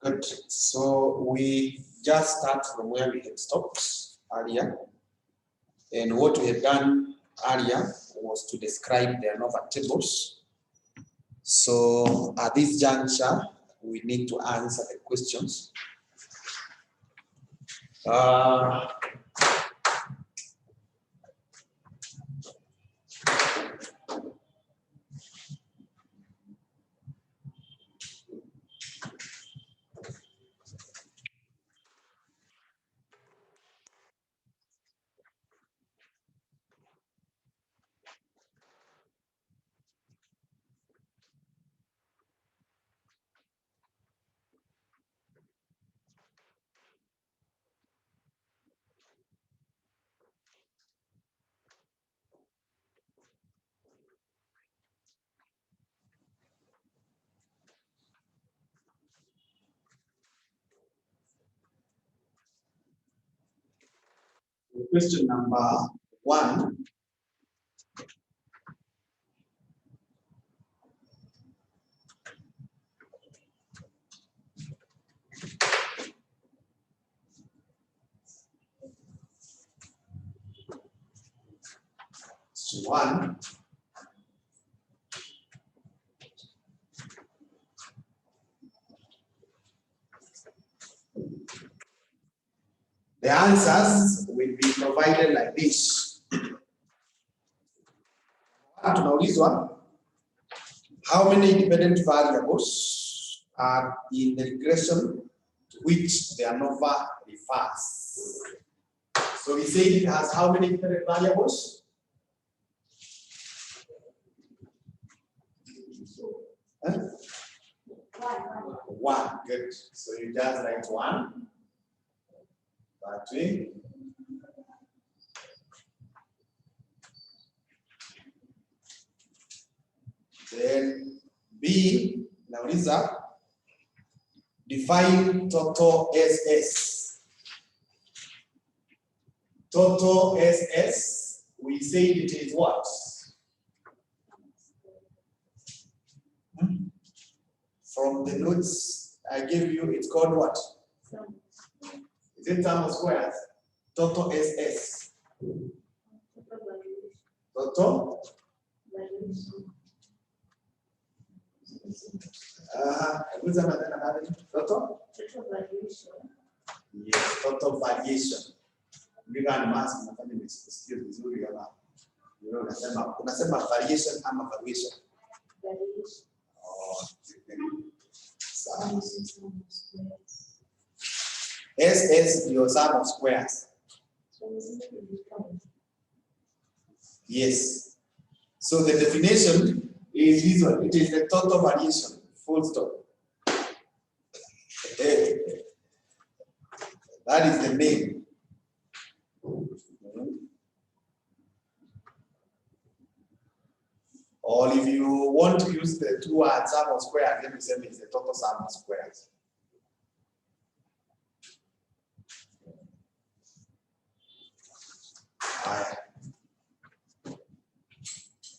Good. So we just start from where we had stopped earlier. And what we had done earlier was to describe the ANOVA tables. So at this juncture, we need to answer the questions. Question number 1. One. The answers will be provided like this. Tunaulizwa, how many independent variables are in the regression to which the ANOVA refers? So we say it has how many independent variables? Huh? One. Good. So you just write 1. That way. Then B, nauliza, define total SS. Total SS, we say it is what? From the notes I gave you, it's called what? Is it sum of squares? Total SS. Total? Total? Yes, total variation. You can mask vizuri ama unasema variation ama variation. Oh, SS your sum of squares. Yes. So the definition is this one. It is the total variation. Full stop. That is the name. Or if you want to use the two words sum of squares, then we say it's the total sum of squares.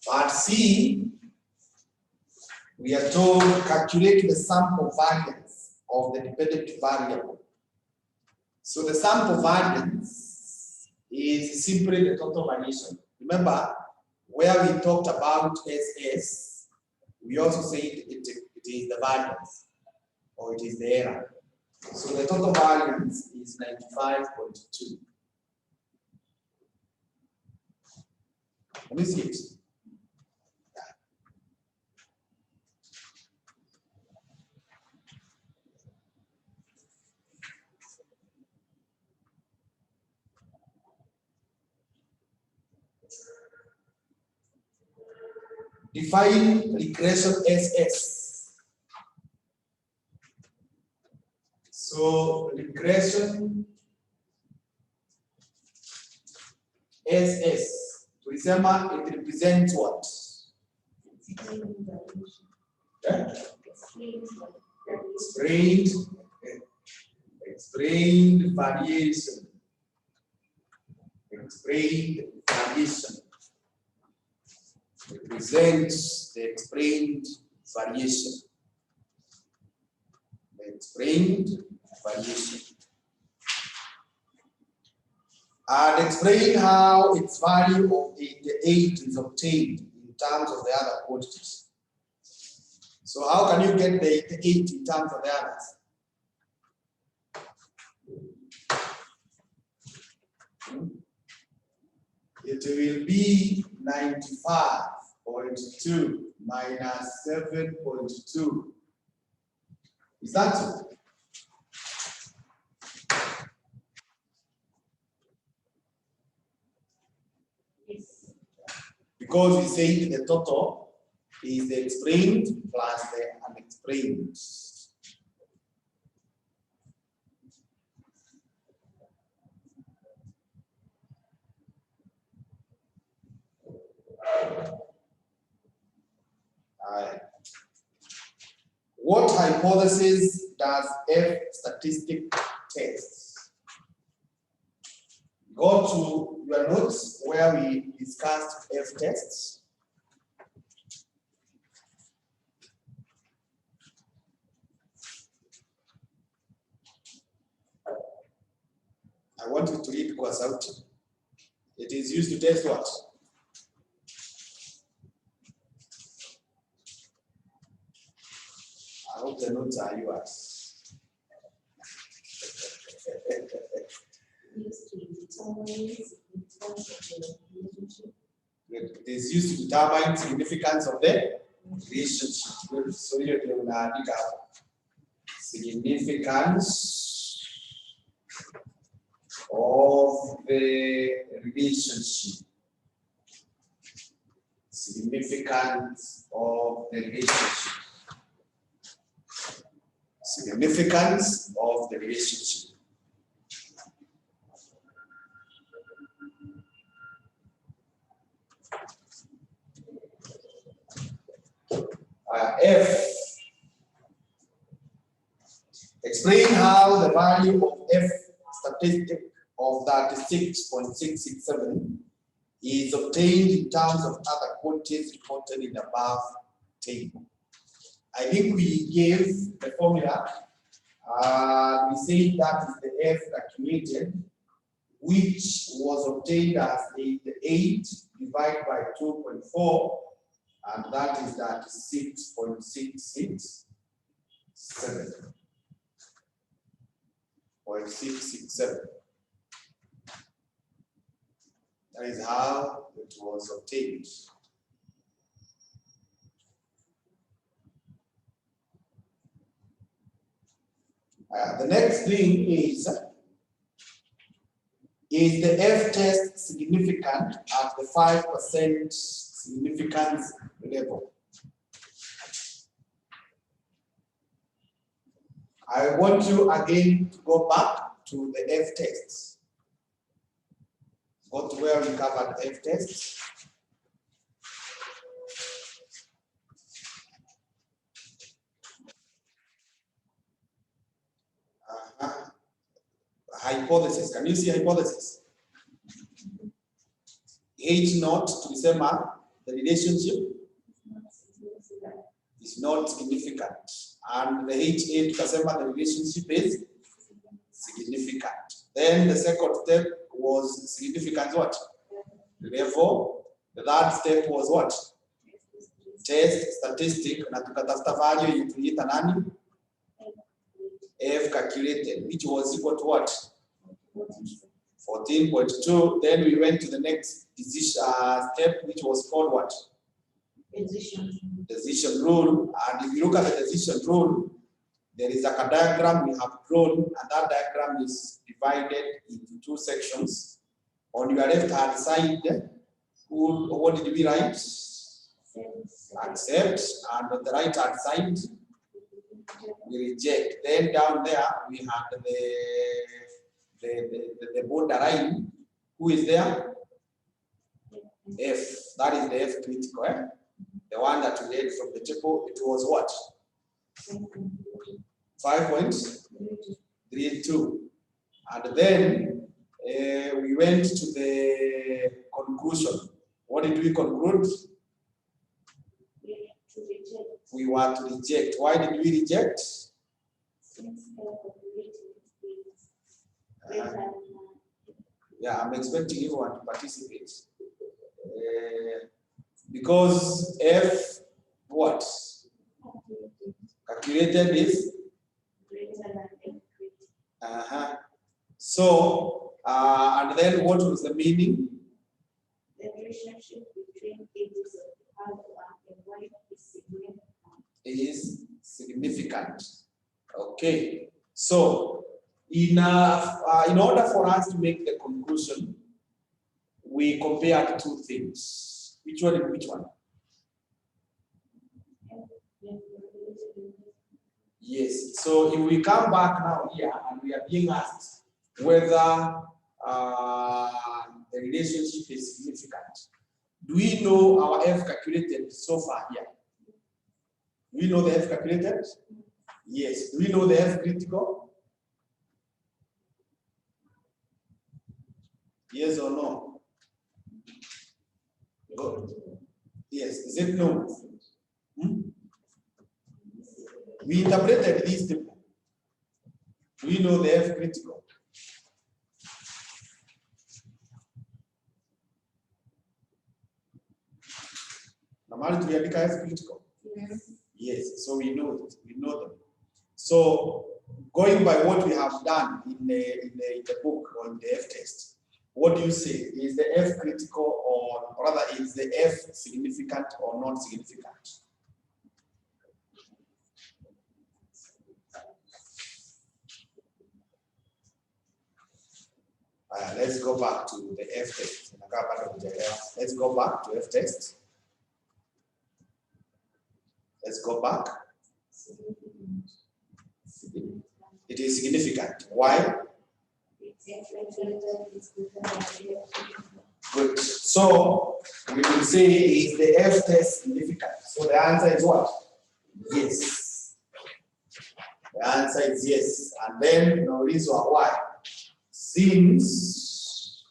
Part C, we are told calculate the sample variance of the dependent variable. So the sample variance is simply the total variation. Remember, where we talked about SS, we also said it is the variance, or it is the error. So the total variance is 95.2. Let me see it. Define regression SS. So regression SS, tulisema it represents what? Explained variation. Explained variation. Represents the explained variation. The explained variation. And explain how its value of 88 is obtained in terms of the other quantities. So how can you get the 88 in terms of the others? It will be 95.2 minus 7.2. Is that so? Yes. Because we say the total is the explained plus the unexplained. What hypothesis does F statistic test? Go to your notes where we discussed F tests. I want you to read kwa sauti. It is used to test what? I hope the notes are yours. It is used to determine significance of the relationship. So you can significance of the relationship. Significance of the relationship. Significance of the relationship. F. Explain how the value of F statistic of 36.667 is obtained in terms of other quantities reported in the above table. I think we gave the formula. We say that is the F accumulated, which was obtained as 8 divided by 2.4, and that is 6.667. 0.667. That is how it was obtained. The next thing is the F test significant at the 5% significance level? I want you again to go back to the F tests. Go to where we covered F tests. Hypothesis. Can you see hypothesis? H naught to the same the relationship is not significant, and the HA to the same the relationship is significant. Then the second step was significance what? Level. The third step was what? Test statistic, na tukatafuta value yetuita nani? F calculated, which was equal to what? 14.2. Then we went to the next decision step, which was called what? Decision rule. And if you look at the decision rule, there is a diagram we have drawn, and that diagram is divided into two sections. On your left hand side, what did we write? Accept. And on the right hand side, we reject. Then down there we have the borderline. Who is there? F. That is the F critical. The one that we read from the table. It was what? 5.32. And then we went to the conclusion. What did we conclude? We want to reject. Why did we reject? Since calculated is greater than Yeah, I'm expecting everyone to participate. Because F what? Calculated is? greater than So, and then what was the meaning? the relationship between ages of the alpha and y is significant. Is significant. Okay. So, in order for us to make the conclusion, we compared two things. Which one and which one? Yes. So if we come back now here and we are being asked whether the relationship is significant, do we know our F calculated so far here? Do we know the F calculated? Yes. Do we know the F critical? Yes or no? Go. Yes. Is it no? We interpreted these two. Do we know the F critical? Normally we have F critical. Yes. Yes, so we know it. We know them. So going by what we have done in the book on the F test, what do you say? Is the F critical, or rather is the F significant or not significant? Let's go back to the F test. Let's go back to F test. Let's go back. It is significant. Why? Good. So we will say, is the F test significant? So the answer is what? Yes. The answer is yes. And then no reason why. Since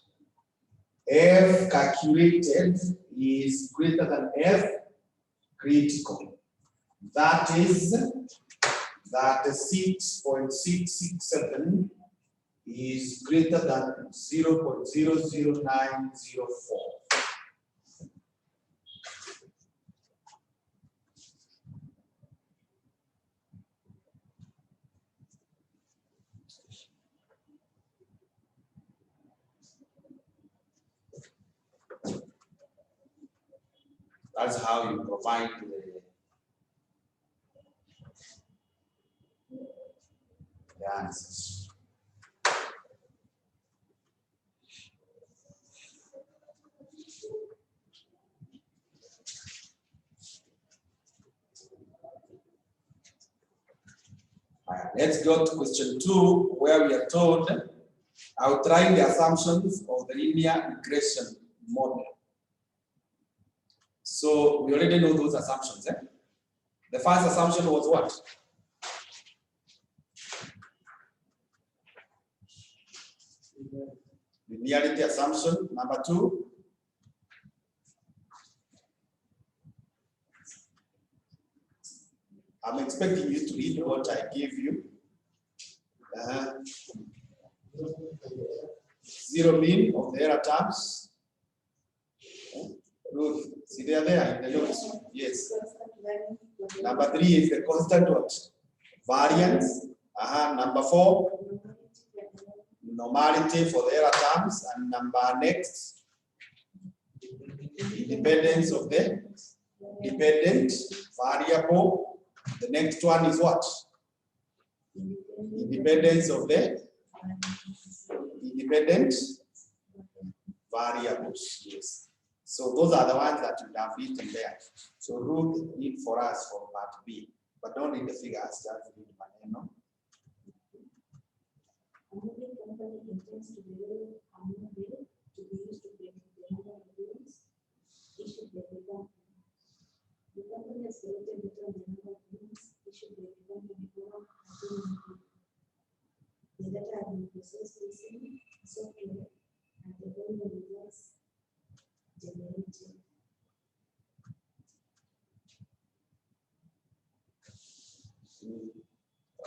F calculated is greater than F critical, that is that 6.667 is greater than 0.00904. That's how you provide the answers. Let's go to question 2, where we are told outline the assumptions of the linear regression model. So we already know those assumptions. The first assumption was what? Linearity assumption. Number 2. I'm expecting you to read what I give you. Zero mean of the error terms. Ruth, see they are there in the notes. Yes. Number 3 is the constant what? Variance. Number 4, normality for the error terms. And number next, independence of the dependent variable. The next one is what? Independence of the independent variables. Yes. So those are the ones that you have written there. So Ruth, read for us for part B, but don't read the figures, just read Mwalimu. A moving company intends to develop a new bill to be used to pay the number of bills issued by the company. The company has selected the number of bills issued by the company before having the data have been processed using software and the volume results generated.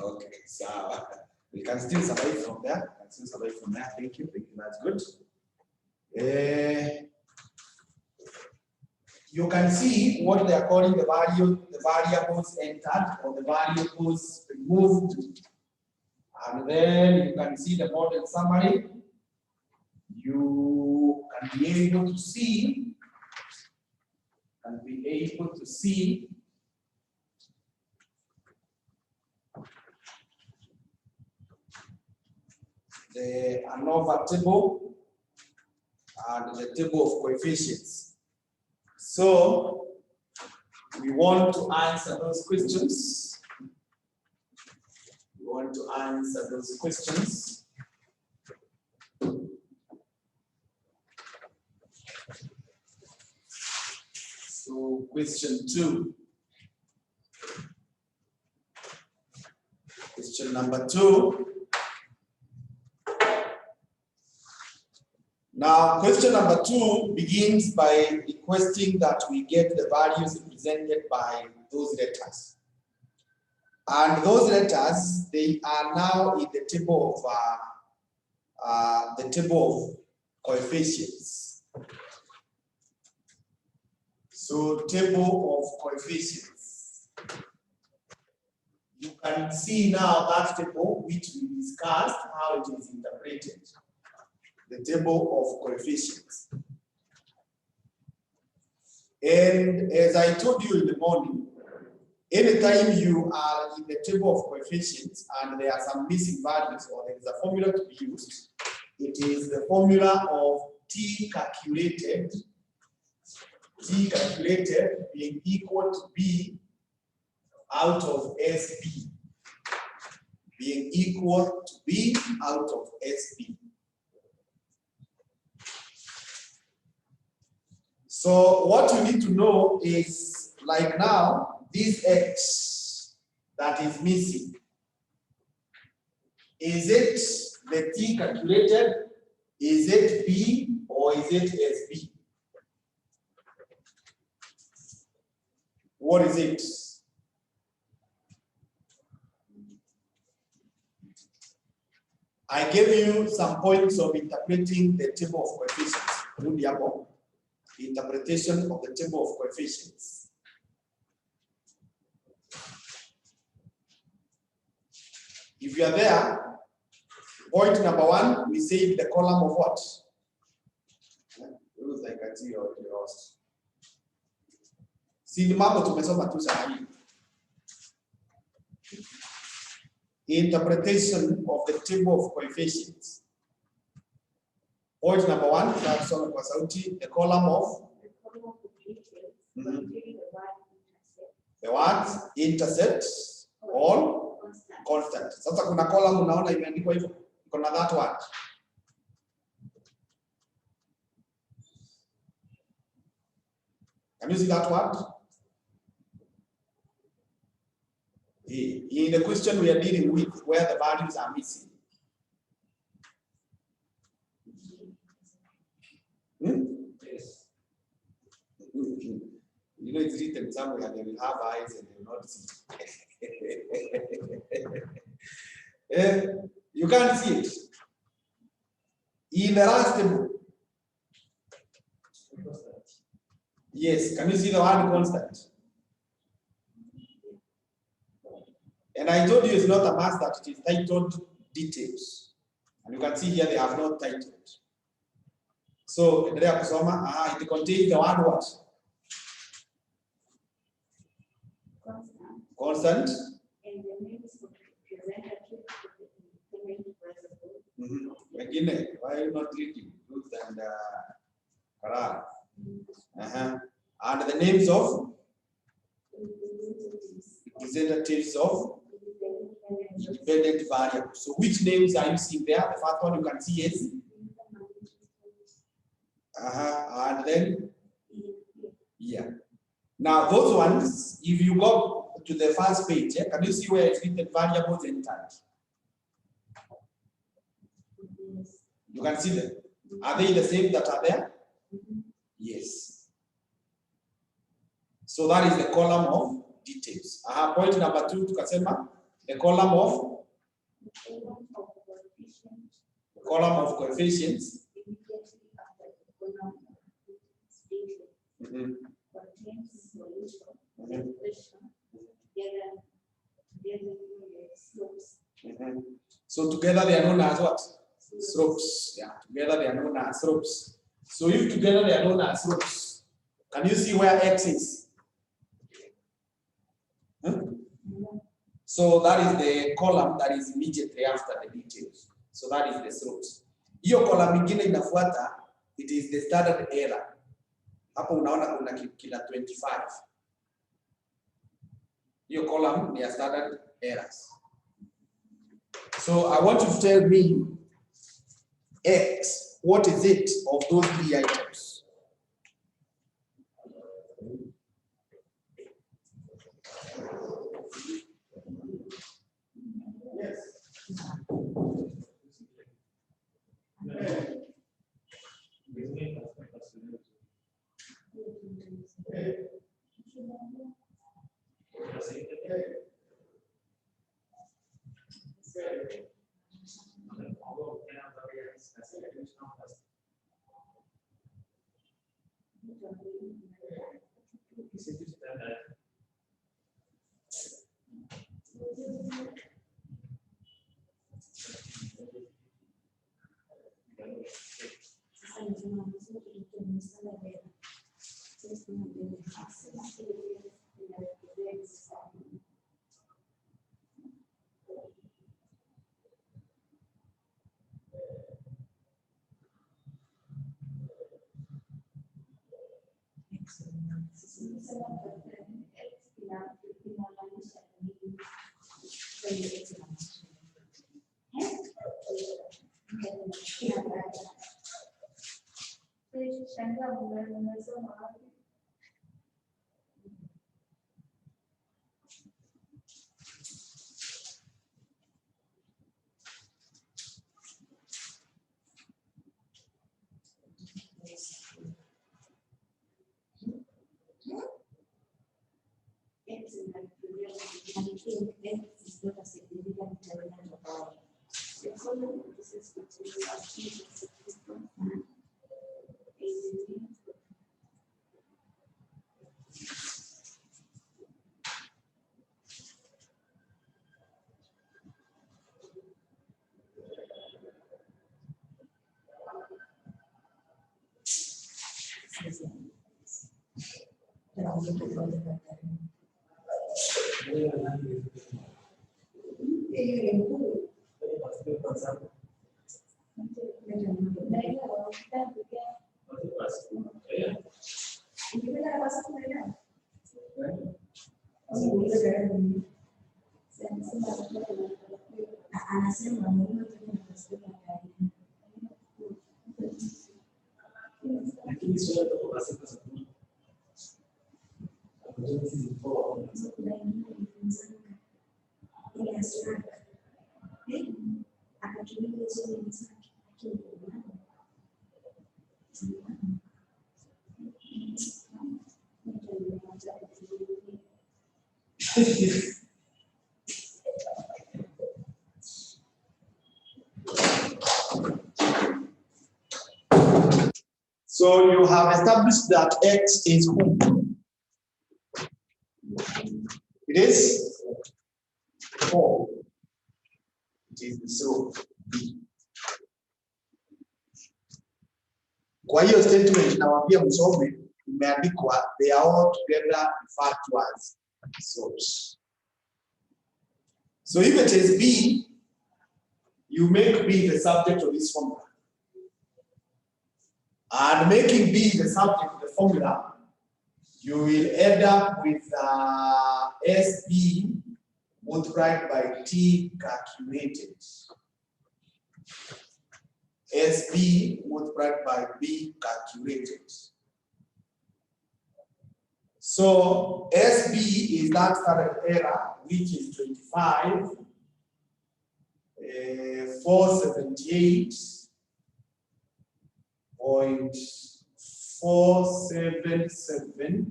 Okay, so we can still survive from there. Thank you. That's good. You can see what they are calling the variables entered or the variables removed. And then you can see the model summary. You can be able to see the ANOVA table and the table of coefficients. So we want to answer those questions. So question 2. Question number 2. Now, question number 2 begins by requesting that we get the values represented by those letters. And those letters, they are now in the table of coefficients. So, table of coefficients. You can see now that table which we discussed, how it is interpreted. The table of coefficients. And as I told you in the morning, anytime you are in the table of coefficients and there are some missing values or there is a formula to be used, it is the formula of T calculated being equal to B out of SB. Being equal to B out of SB. So what you need to know is, like now, this X that is missing, is it the T calculated, is it B, or is it SB? What is it? I gave you some points of interpreting the table of coefficients. Interpretation of the table of coefficients. If you are there, point number 1, we say the column of what? It looks like I see your lost. See the mambo tumesoma tu sahihi. Interpretation of the table of coefficients. Point number 1, that's kwa sauti, the column of the what? Intercept all constant. Sasa kuna column unaona imeandikwa hivyo. Kuna that one. Can you see that word? In the question we are dealing with, where the values are missing. Yes. You know, it's written somewhere, they will have eyes and they will not see. You can't see it. In the last table. Yes, can you see the word constant? And I told you it's not a must that it is titled details. And you can see here they have not titled. So, it contains the word what? Constant. And the name is representative Again, why are you not reading? Ruth and Karan. And the names of representatives of independent variables. So which names are you seeing there? The first one you can see is and then yeah. Now those ones, if you go to the first page, can you see where it's written variables entered? You can see them. Are they the same that are there? Yes. So that is the column of details. Point number 2 tukasema The column of coefficients. So together they are known as what? Slopes. Yeah, together they are known as slopes. So if together they are known as slopes, can you see where x is? So that is the column that is immediately after the details. So that is the slopes. Hiyo column ingine inafuata, it is the standard error. Hapo unaona kuna kila 25. Hiyo column ni standard errors. So I want you to tell me X, what is it of those three items? Yes. So you have established that X is who? It is 4. It is the slope B. Kwa hiyo statement nawaambia msome imeandikwa they are all together referred to as slopes. So if it is B, you make B the subject of this formula. And making B the subject of the formula, you will end up with SB multiplied by T calculated. SB multiplied by B calculated. So SB is that standard error, which is 25, 478.477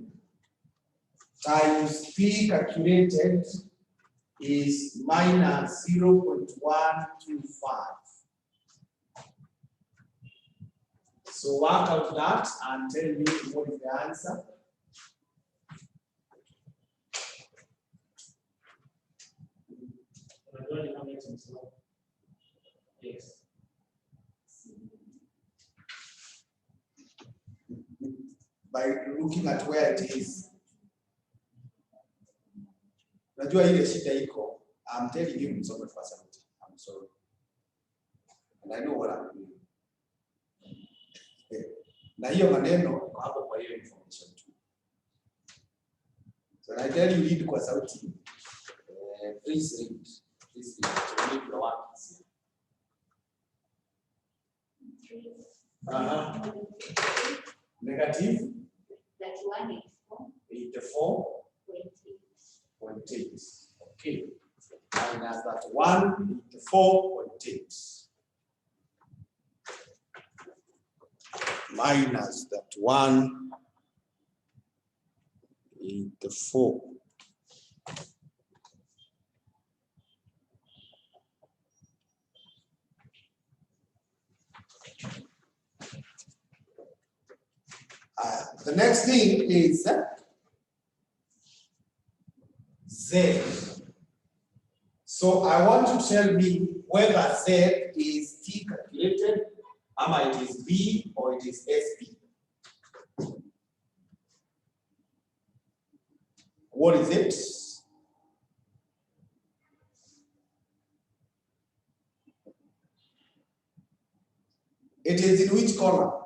times P calculated is minus 0.125. So work out that and tell me what is the answer. Yes. By looking at where it is. Najua ile shida iko. I'm telling you it's over for something. I'm sorry. And I know what I'm doing. Na hiyo maneno kwa hapo kwa hiyo information tu. So I tell you read kwa sauti. Please read. Please read. To read the words. Negative. That 84.8. Okay. Minus that 184.8. Minus that 184. The next thing is Z. So I want you to tell me whether Z is T calculated, or it is B or it is SB. What is it? It is in which column?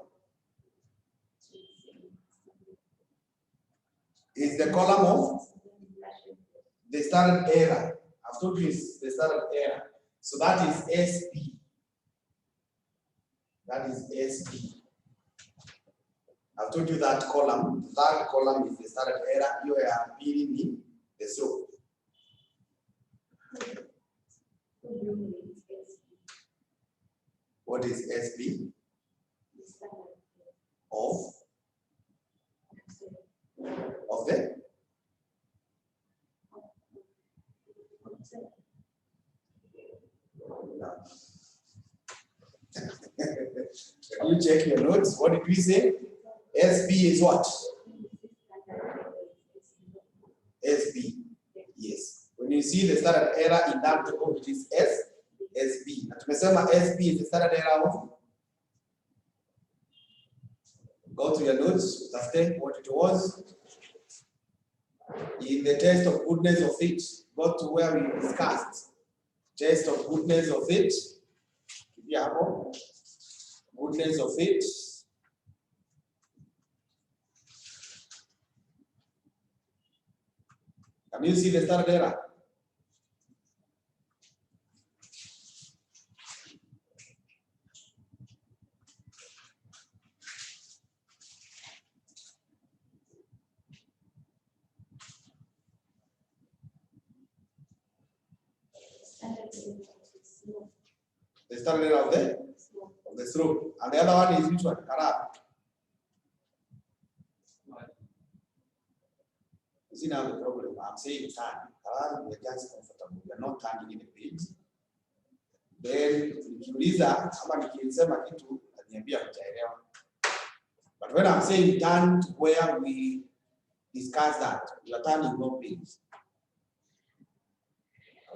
Is the column of the standard error. I've told you it's the standard error. So that is SB. That is SB. I've told you that column. The third column is the standard error. You are reading the slope. What is SB? Of the? Can you check your notes? What did we say? SB is what? SB. Yes. When you see the standard error in that table, it is SB. And tumesema SB is the standard error of. Go to your notes, after what it was. In the test of goodness of it, go to where we discussed. Test of goodness of it. Goodness of it. Can you see the standard error? The standard error of the slope. And the other one is which one? You see now the problem. I'm saying turn. We are just comfortable. We are not turning in a page. Then nikiuliza ama nikisema kitu ataniambia mtaelewa. But when I'm saying turn to where we discuss that, we are turning no page.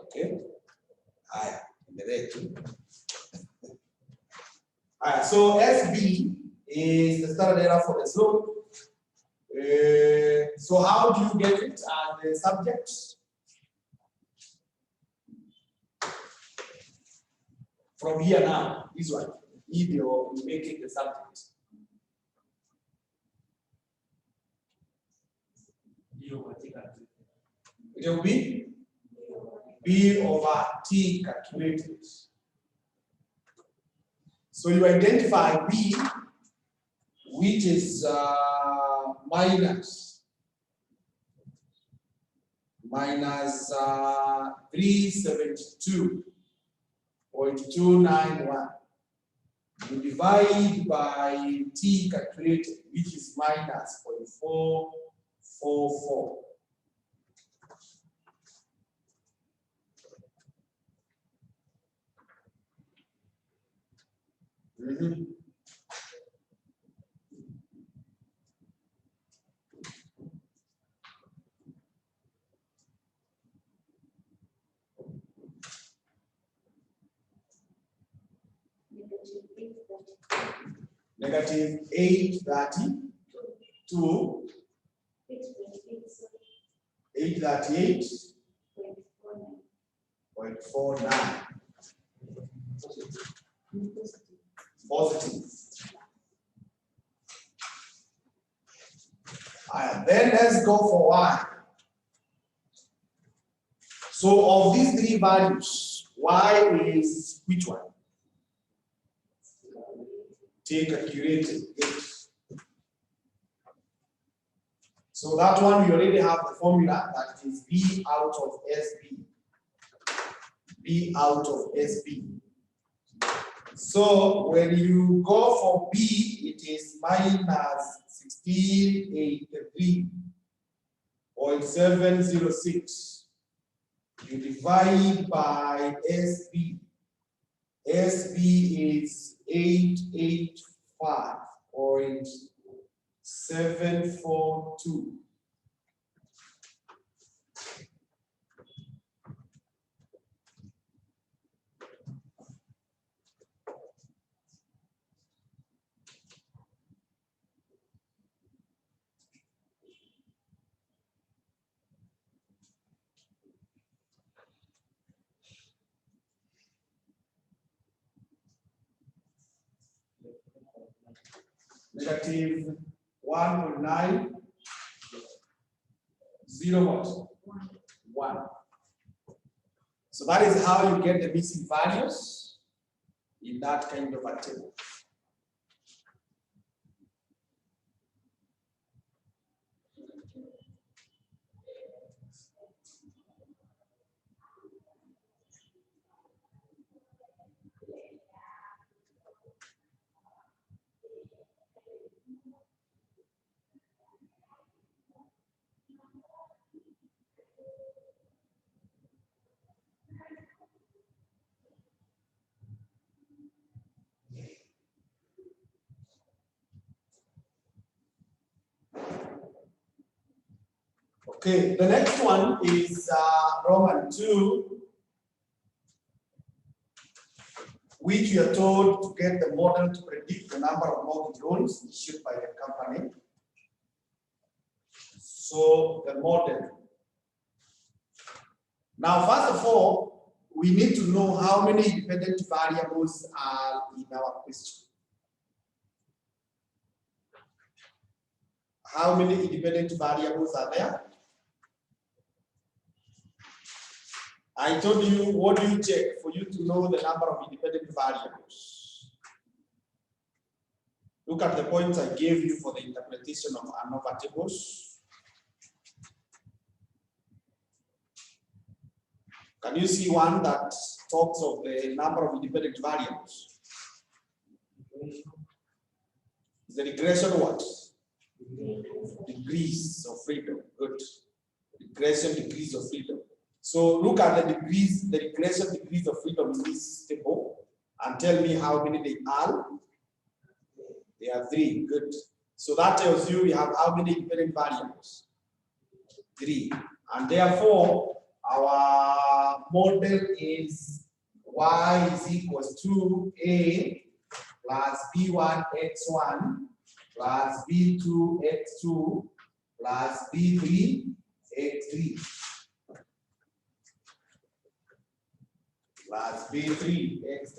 Okay. Haya, endelee tu. So SB is the standard error for the slope. So how do you get it as the subject? From here now, this one, if you make it the subject. It will be B over T calculated. So you identify B, which is minus 372.291. You divide by T calculated, which is minus 0.444. Negative 832. 838.49. Positive. Then let's go for y. So of these three values, y is which one? Take accurate. So that one we already have the formula, that is b out of sb. B out of sb. So when you go for b, it is minus 1683.706. You divide by SB. SB is 885.742. Negative 1.9, 0 what? 1. So that is how you get the missing values in that kind of a table. Okay, the next one is Roman 2, which you are told to get the model to predict the number of mortgage loans issued by the company. So the model. Now, first of all, we need to know how many independent variables are in our question. How many independent variables are there? I told you, what do you check for you to know the number of independent variables? Look at the points I gave you for the interpretation of ANOVA tables. Can you see one that talks of the number of independent variables? Is the regression what? Degrees of freedom. Good. Regression degrees of freedom. So look at the degrees, the regression degrees of freedom in this table and tell me how many they are. They are 3. Good. So that tells you we have how many independent variables? 3. And therefore, our model is y is equals to a plus b1 x1 plus b2 x2 plus b3 x3 plus b3 x3.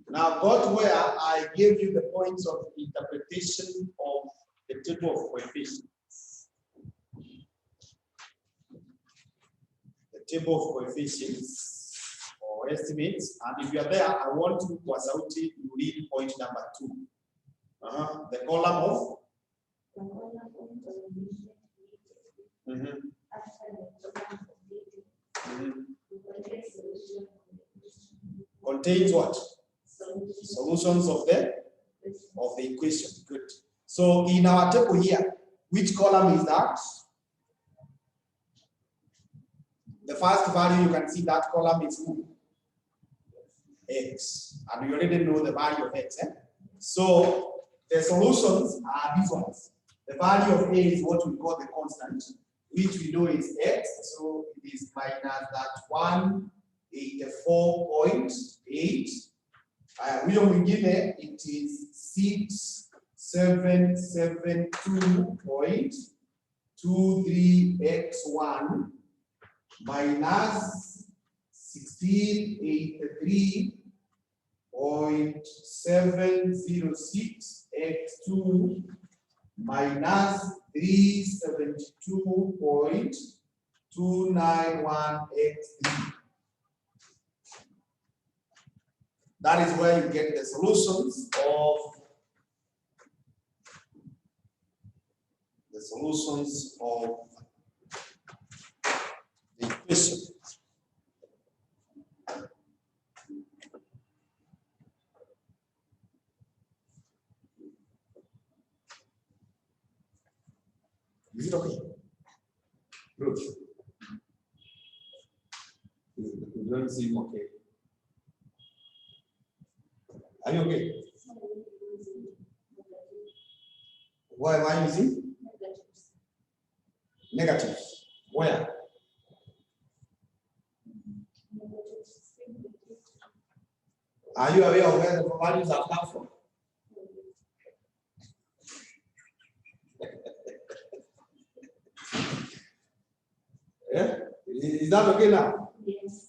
Now go to where I gave you the points of interpretation of the table of coefficients. The table of coefficients or estimates, and if you are there, I want you to sauti you read point number 2. The column of Contains what? Solutions of the equation. Good. So in our table here, which column is that? The first value, you can see that column is who? X. And we already know the value of X. So the solutions are these ones. The value of A is what we call the constant, which we know is X. So it is minus that 184.8. It is 6772.23x1 minus 1683.706x2 minus 372.291x3. That is where you get the solutions of the equation. Is it okay? Good. You don't seem okay. Are you okay? Why is it? Negative. Where? Are you aware of where the values have come from? Yeah? Is that okay now? Yes.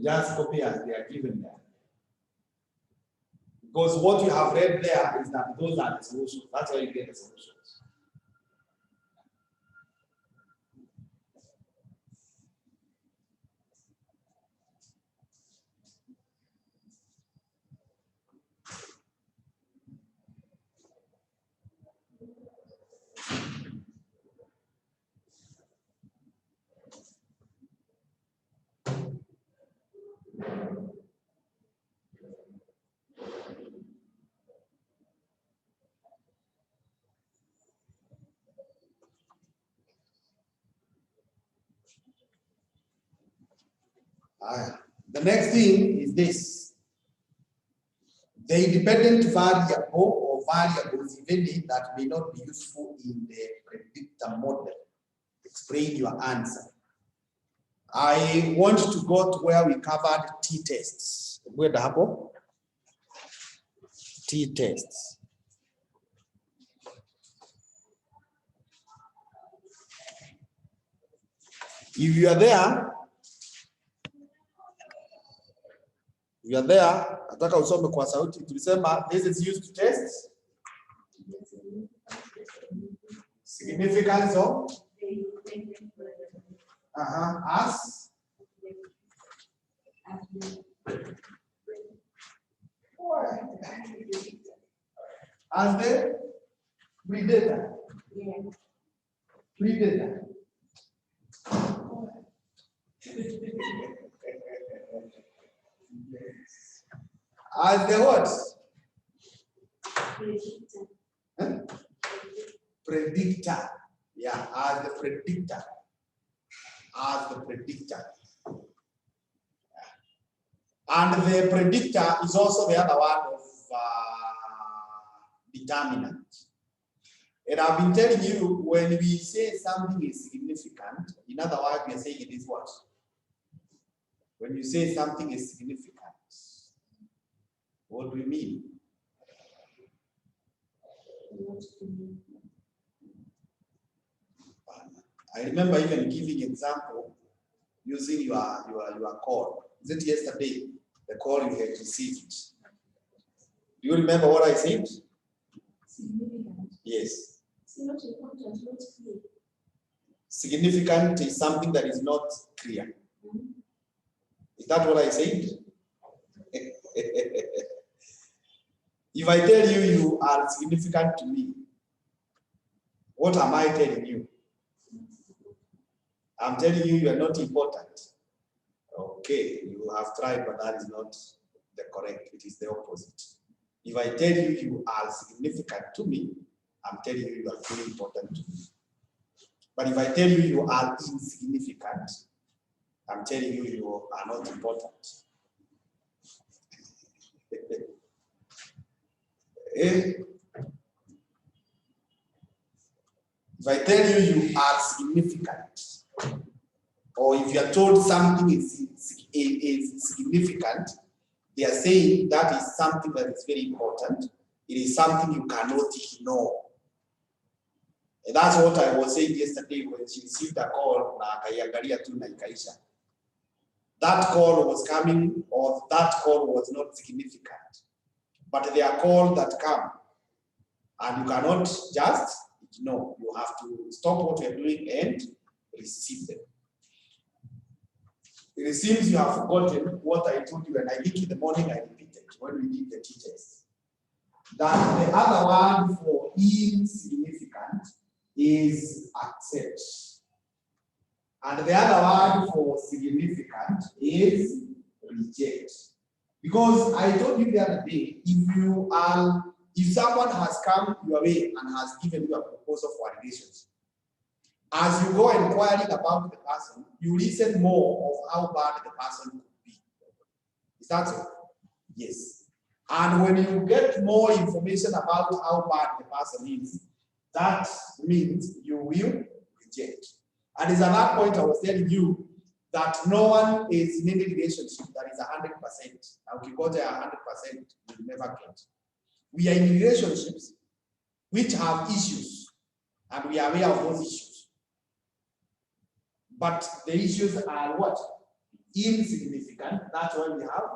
Just copy as they are given there. Because what you have read there is that those are the solutions. That's why you get the solutions. The next thing is this. The independent variable or variables, even that may not be useful in the predictor model. Explain your answer. I want to go to where we covered t-tests. Where the apple? T-tests. If you are there, nataka usome kwa sauti. Tulisema this is used to test significance of as the predator. Predator. As the what? Predictor. Yeah, as the predictor. As the predictor. And the predictor is also the other one of determinant. And I've been telling you, when we say something is significant, in other words, we are saying it is what? When you say something is significant, what do we mean? I remember even giving example using your call. Is it yesterday, the call you had received? Do you remember what I said? Significant. Yes. Not important, not clear. Significant is something that is not clear. Is that what I said? If I tell you you are significant to me, what am I telling you? I'm telling you you are not important. Okay, you have tried, but that is not the correct. It is the opposite. If I tell you you are significant to me, I'm telling you you are very important to me. But if I tell you you are insignificant, I'm telling you you are not important. If I tell you you are significant, or if you are told something is significant, they are saying that is something that is very important. It is something you cannot ignore. And that's what I was saying yesterday when she received a call. That call was coming, or that call was not significant. But they are calls that come, and you cannot just ignore. You have to stop what you're doing and receive them. It seems you have forgotten what I told you, and I think in the morning I repeated when we did the teachers. That the other word for insignificant is accept. And the other word for significant is reject. Because I told you the other day, if someone has come your way and has given you a proposal for a relationship, as you go inquiring about the person, you listen more of how bad the person could be. Is that so? Yes. And when you get more information about how bad the person is, that means you will reject. And it's at that point I was telling you that no one is in any relationship that is 100%. Now, if you go there 100%, you will never get. We are in relationships which have issues, and we are aware of those issues. But the issues are what? Insignificant. That's why we have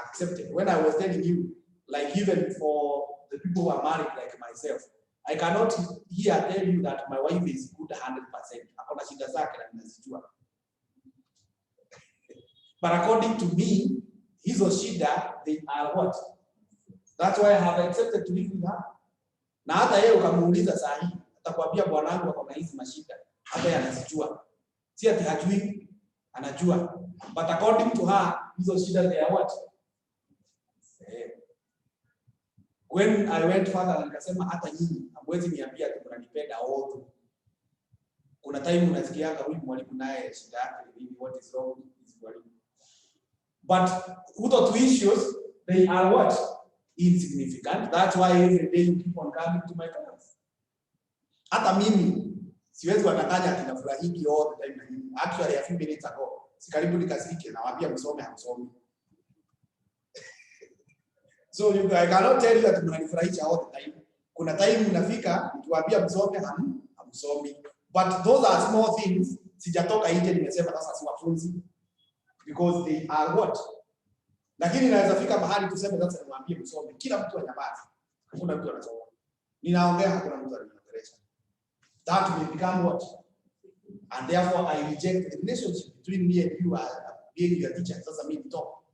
accepted. When I was telling you, like even for the people who are married like myself, I cannot here tell you that my wife is good 100%. But according to me, hizo shida, they are what? That's why I have accepted to live with her. Na hata yeye ukamuuliza saa hii, atakwambia bwanangu ako na hizi mashida, hata yeye anazijua. Si ati hajui, anajua. But according to her, hizo shida they are what? When I went further, nikasema hata nyinyi hamwezi niambia ati mnanipenda wote. Kuna time unasikianga huyu mwalimu naye shida yake ni what is wrong with this mwalimu. But those issues, they are what? Insignificant. That's why every day you keep on coming to my class. Hata mimi siwezi wadanganya tunafurahiki all the time. Actually a few minutes ago, sikaribu nikasirike na waambia msome hamsomi. So I cannot tell you that mnanifurahisha all the time. Kuna time unafika nikiwaambia msome hamsomi. But those are small things. Sijatoka nje nimesema sasa siwafunzi because they are what? Lakini naweza fika mahali tuseme sasa niwaambie msome. Kila mtu anyamaze. Hakuna mtu anasoma. Ninaongea hakuna mtu anaongelesha. That will become what? And therefore I reject the relationship between me and you being your teacher. Sasa mimi talk.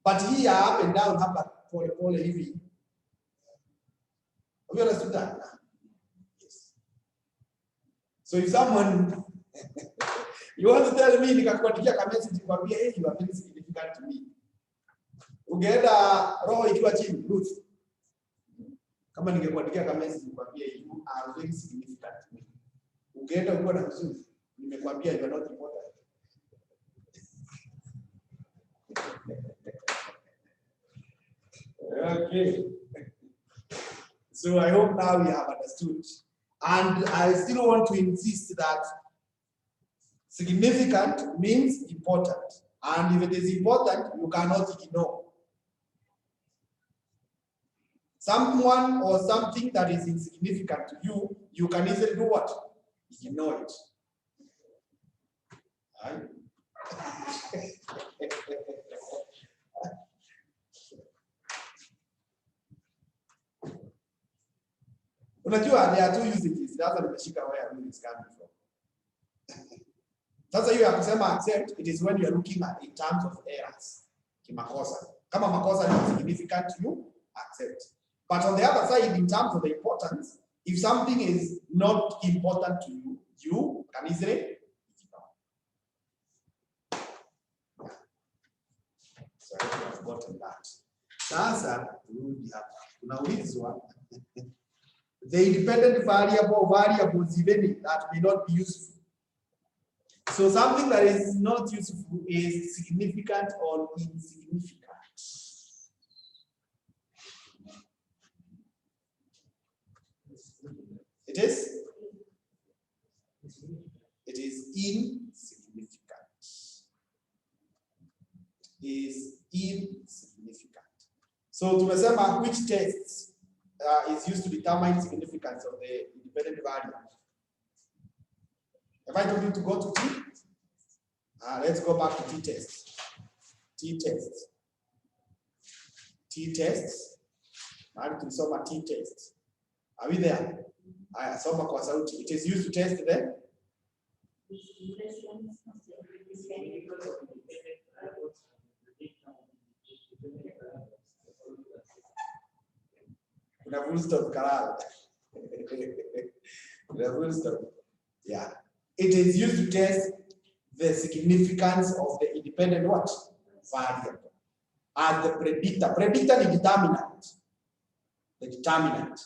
But here up and down hapa pole hivi. Have you understood that? Yes. So if someone you want to tell me nikakuandikia kama message kwambia hey you are very significant to me. Ungeenda roho ikiwa chini Ruth. Kama ningekuandikia kama message kwambia you are very significant to me. Ungeenda uko na huzuni. Nimekwambia you are not important. Okay. So I hope now we have understood. And I still want to insist that significant means important. And if it is important, you cannot ignore. Someone or something that is insignificant to you, you can easily do what? Ignore it. Right? Unajua, there are two usages. Sasa nimeshika where I'm coming from. Sasa hiyo ya kusema accept, it is when you are looking at in terms of errors. Kimakosa. Kama makosa ni significant, you accept. But on the other side, in terms of the importance, if something is not important to you, you can easily ignore. So I have forgotten that. Sasa turudi hapa. Tunaulizwa the independent variables even that may not be useful. So something that is not useful is significant or insignificant. It is? It is insignificant. Is insignificant. So tumesema which test is used to determine significance of the independent variable. Have I told you to go to T? Let's go back to t-test. T-test. T-test. Mahali tulisoma t-test. Are we there? Aya, soma kwa sauti. It is used to test the kuna full stop Karala. Kuna full stop. Yeah. It is used to test the significance of the independent what? Variable. As the predictor. Predictor is determinant. The determinant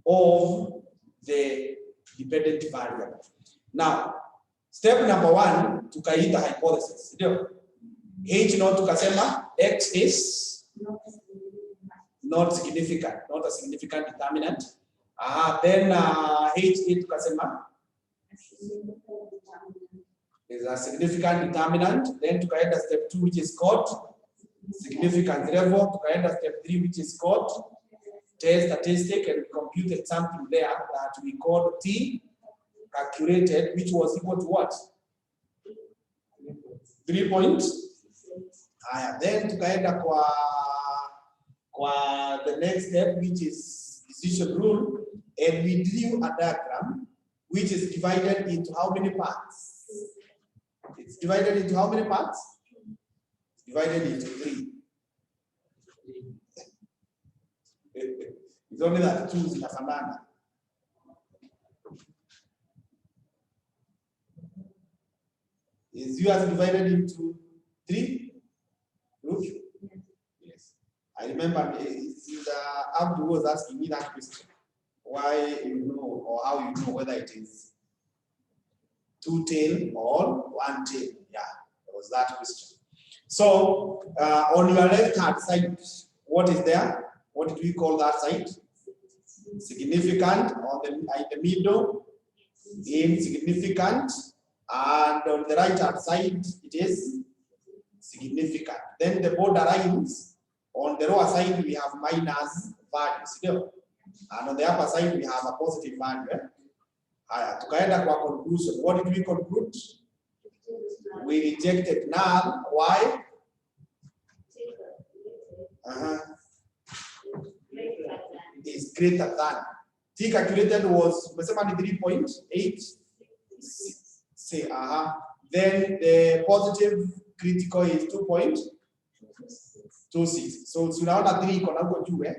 of the dependent variable. Now, step number 1, tukaita hypothesis. H not tukasema X is not significant, not a significant determinant. Then H8 tukasema is a significant determinant. Then tukaenda step 2, which is called significance level. Tukaenda step 3, which is called test statistic, and we computed something there that we called T calculated, which was equal to what? 3 points. Then tukaenda kwa the next step, which is decision rule, and we drew a diagram which is divided into how many parts? It's divided into how many parts? It's divided into 3. It's only that 2 zinafanana. Is yours divided into 3? Look. Yes. I remember Abdu was asking me that question. Why you know, or how you know whether it is 2 tail or 1 tail. Yeah, there was that question. So on your left hand side, what is there? What did we call that side? Significant. On in the middle, insignificant. And on the right hand side, it is significant. Then the border lines, on the lower side, we have minus values. And on the upper side, we have a positive value. Tukaenda kwa conclusion. What did we conclude? We rejected null. Why? Is greater than. T calculated was 3.8. Say, Then the positive critical is 2.26. So tunaona 3 iko na huko juu.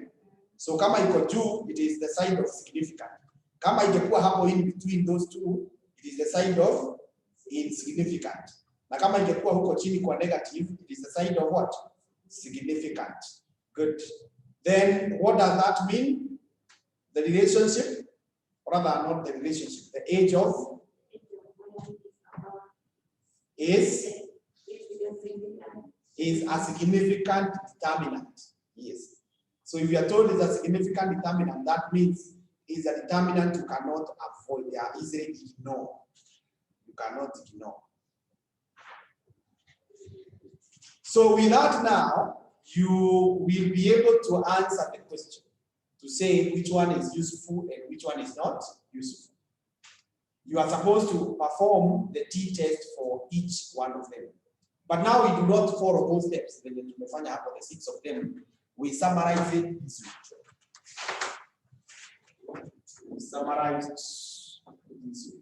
So kama iko juu, it is the side of significant. Kama ingekuwa hapo in between those two, it is the side of insignificant. Na kama ingekuwa huko chini kwa negative, it is the side of what? Significant. Good. Then what does that mean? The relationship, rather not the relationship, the age of is a significant determinant. Yes. So if you are told it's a significant determinant, that means it's a determinant you cannot avoid, easily ignore. You cannot ignore. So with that now, you will be able to answer the question, to say which one is useful and which one is not useful. You are supposed to perform the t-test for each one of them. But now we do not follow those steps. The 6 of them. We summarize it this way. We summarize this way.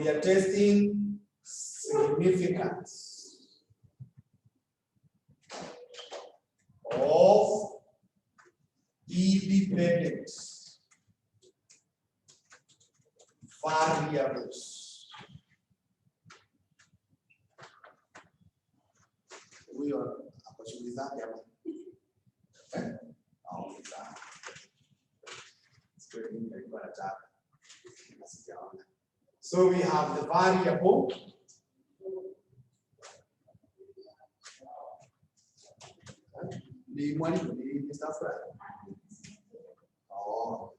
we are testing significance of independent variables. Huyo hapo shughuli zake hapo. Au sawa. Sio nini alikuwa anataka. So we have the variable the Mwalimu ni stuff right. Oh.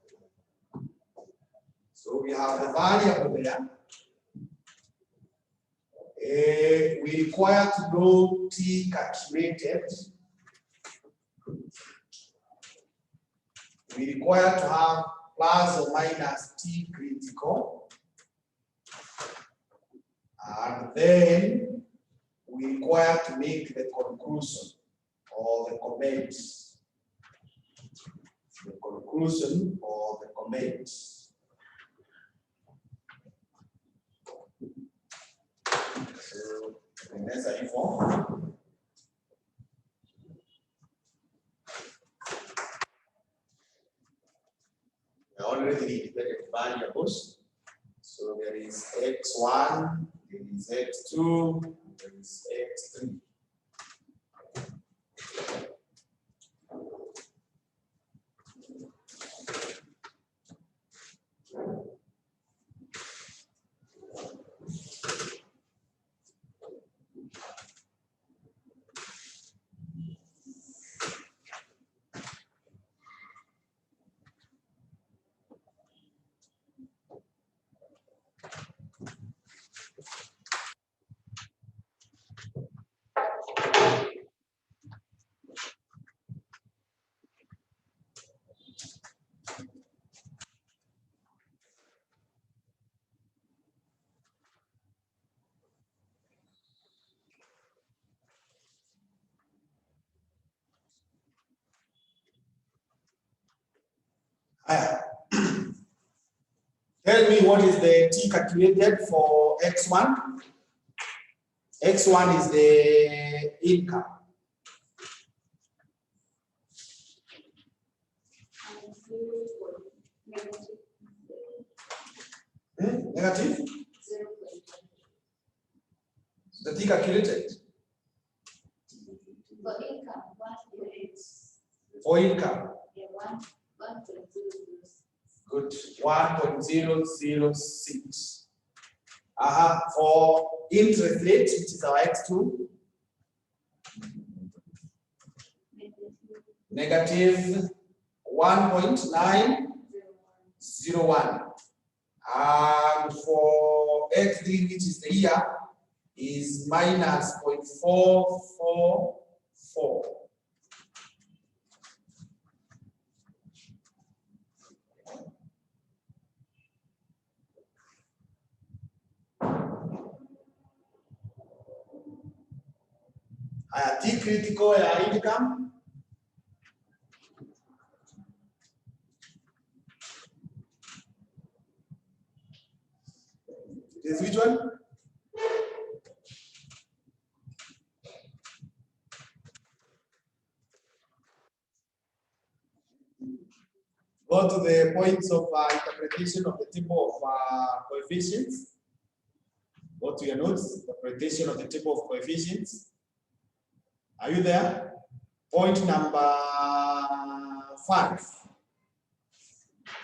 So we have the variable there. We require to know T calculated. We require to have plus or minus T critical. And then we require to make the conclusion or the comment. The conclusion or the comment. So, tengeneza hivyo. We already independent variables. So there is x1, there is x2, there is x3. Tell me what is the T calculated for X1? X1 is the income. Negative? The T calculated? For income, for income. Yeah, 1.006. Good. 1.006. For interest rate, which is our X2, negative 1.901. And for X3, which is the year, is minus 0.444. T critical income. Is which one? Go to the points of interpretation of the table of coefficients. Go to your notes, interpretation of the table of coefficients. Are you there? Point number 5.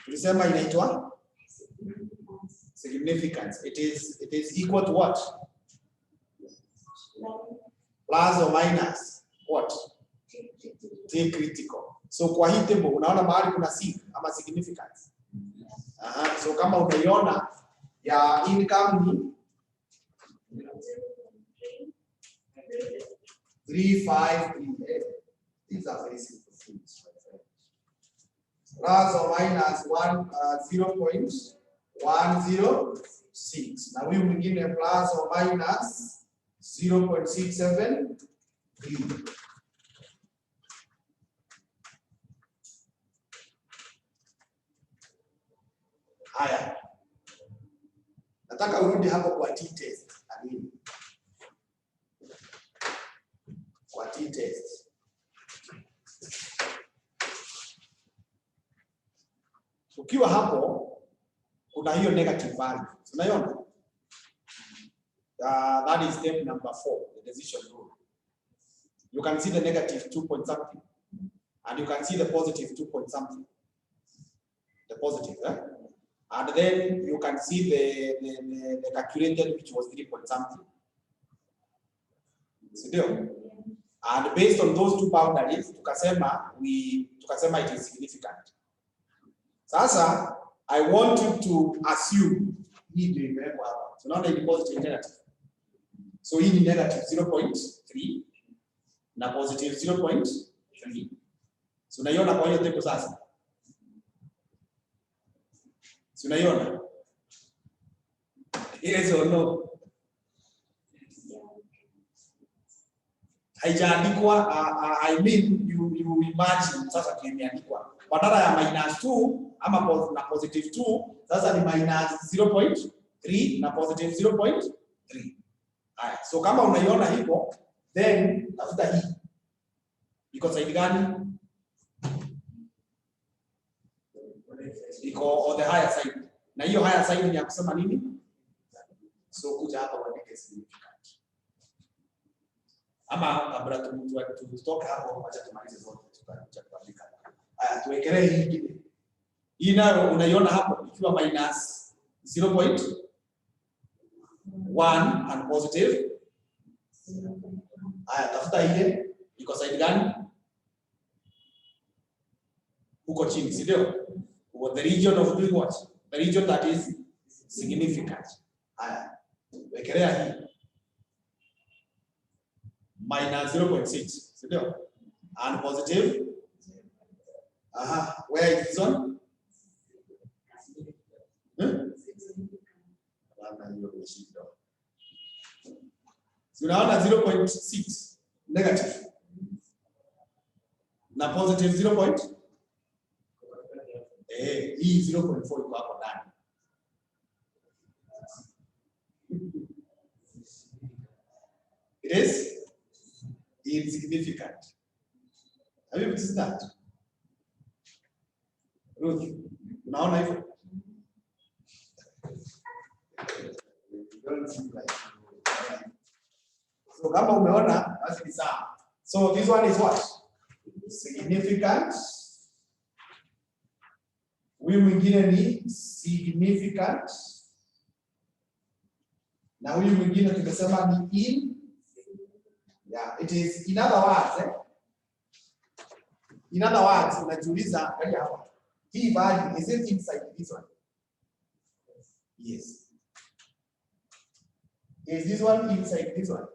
Tulisema inaitwa significance. It is equal to what? Plus or minus what? T critical. So kwa hii table unaona mahali kuna sig ama significance. So kama unaiona ya income ni 353. These are very simple things. Plus or minus 0.106. Na huyu mwingine plus or minus 0.673. Haya. Nataka urudi hapo kwa t-test. Amini. Kwa t-test. Ukiwa hapo kuna hiyo negative value. Unaiona? That is step number 4, the decision rule. You can see the negative 2 point something, and you can see the positive 2 point something. The positive, and then you can see the calculated, which was 3 point something. And based on those two boundaries, tukasema it is significant. Sasa, I want you to assume hii ndio imewekwa hapa. So now the positive and negative. So hii ni negative 0.3 na positive 0.3. So unaiona kwa hiyo table sasa. So unaiona? Yes or no? Haijaandikwa, I mean you imagine sasa kimeandikwa. Badala ya -2 ama na positive 2, sasa ni -0.3 na positive 0.3. Haya, so kama unaiona hivyo, then tafuta hii. Iko side gani? Iko on the higher side. Na hiyo higher side ni ya kusema nini? So kuja hapa uandike significant. Ama kabla tutoke hapo, acha tumalize zote tutakuja kuandika. Haya, tuwekelee hii nyingine. Hii nayo unaiona hapo ikiwa -0.1 and positive. Haya, tafuta ile iko side gani? Huko chini, si ndio? What the region of doing what? The region that is significant. Haya, wekelea hii -0.6, si ndio? And positive. Where is this one? So unaona 0.6 negative na positive 0. Hii 0.4 iko hapo ndani. It is insignificant. Have you noticed that? Ruth, unaona hivyo? So kama umeona basi ni sawa. So this one is what? Significant. Huyu mwingine ni significant. Na huyu mwingine tukisema ni in. Yeah, it is in other words, in other words, unajiuliza angalia hapa. Hii value is it inside this one? Yes. Is this one inside this one?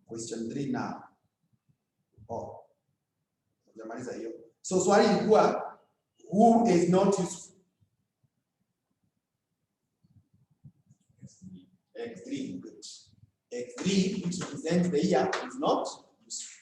Question 3 now. Jamaliza hiyo. So swali ilikuwa who is not useful? X3, good. X3, which represents the year, is not useful.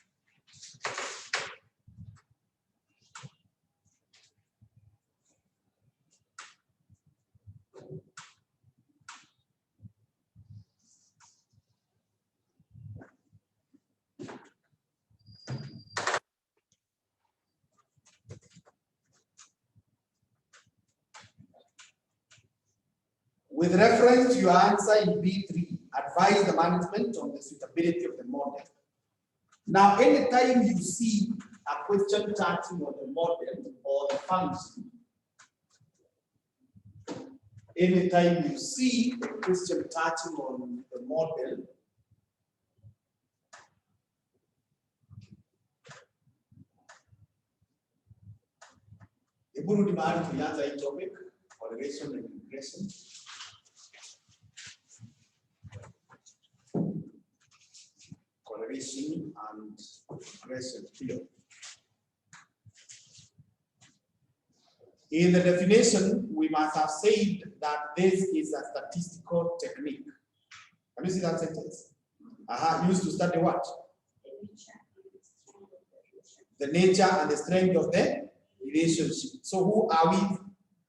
With reference to your answer in B3, advise the management on the suitability of the model. Now, anytime you see a question touching on the model or the function, anytime you see a question touching on the model, hebu rudi mahali tulianza hii topic, correlation and regression. relation and regression field. In the definition, we must have said that this is a statistical technique. Can you see that sentence? Used to study what? The nature and the strength of the relationship. So who are we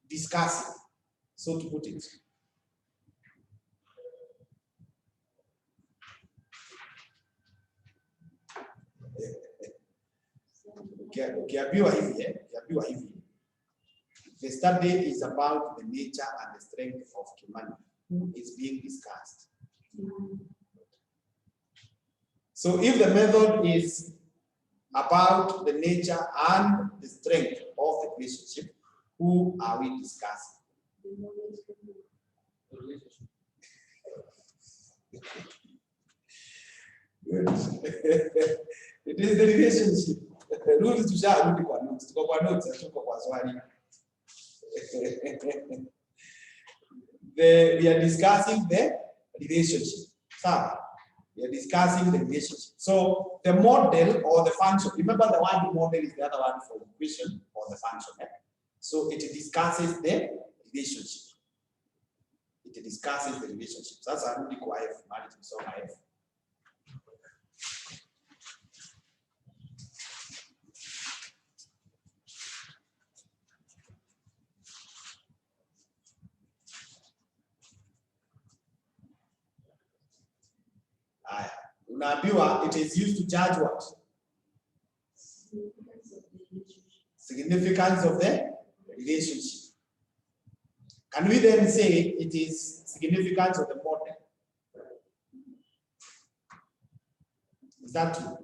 discussing? So to put it. The study is about the nature and the strength of Kimani, who is being discussed. So if the method is about the nature and the strength of the relationship, who are we discussing? It is the relationship. Rules to share notes. We are discussing the relationship. We are discussing the relationship. So the model or the function, remember the one model is the other one for the equation or the function. So it discusses the relationship. It discusses the relationship. That's a really quiet management. So I have. It is used to judge what? Significance of the relationship. Can we then say it is significance of the model? Is that true?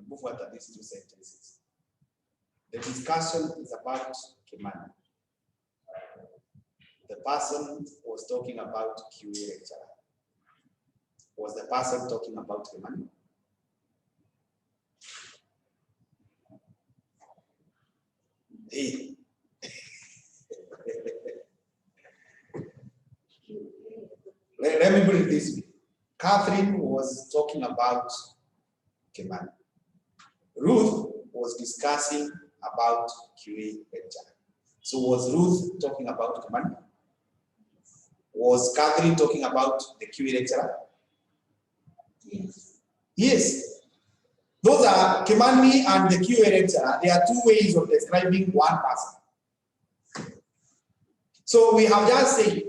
What are these two sentences? The discussion is about Kimani. The person was talking about QA lecturer. Was the person talking about Kimani? Hey. Let me put it this way. Catherine was talking about Kimani. Ruth was discussing about QA lecture. So was Ruth talking about Kimani? Was Catherine talking about the QA lecturer? Yes. Yes. Those are Kimani and the QA lecturer. There are two ways of describing one person. So we have just said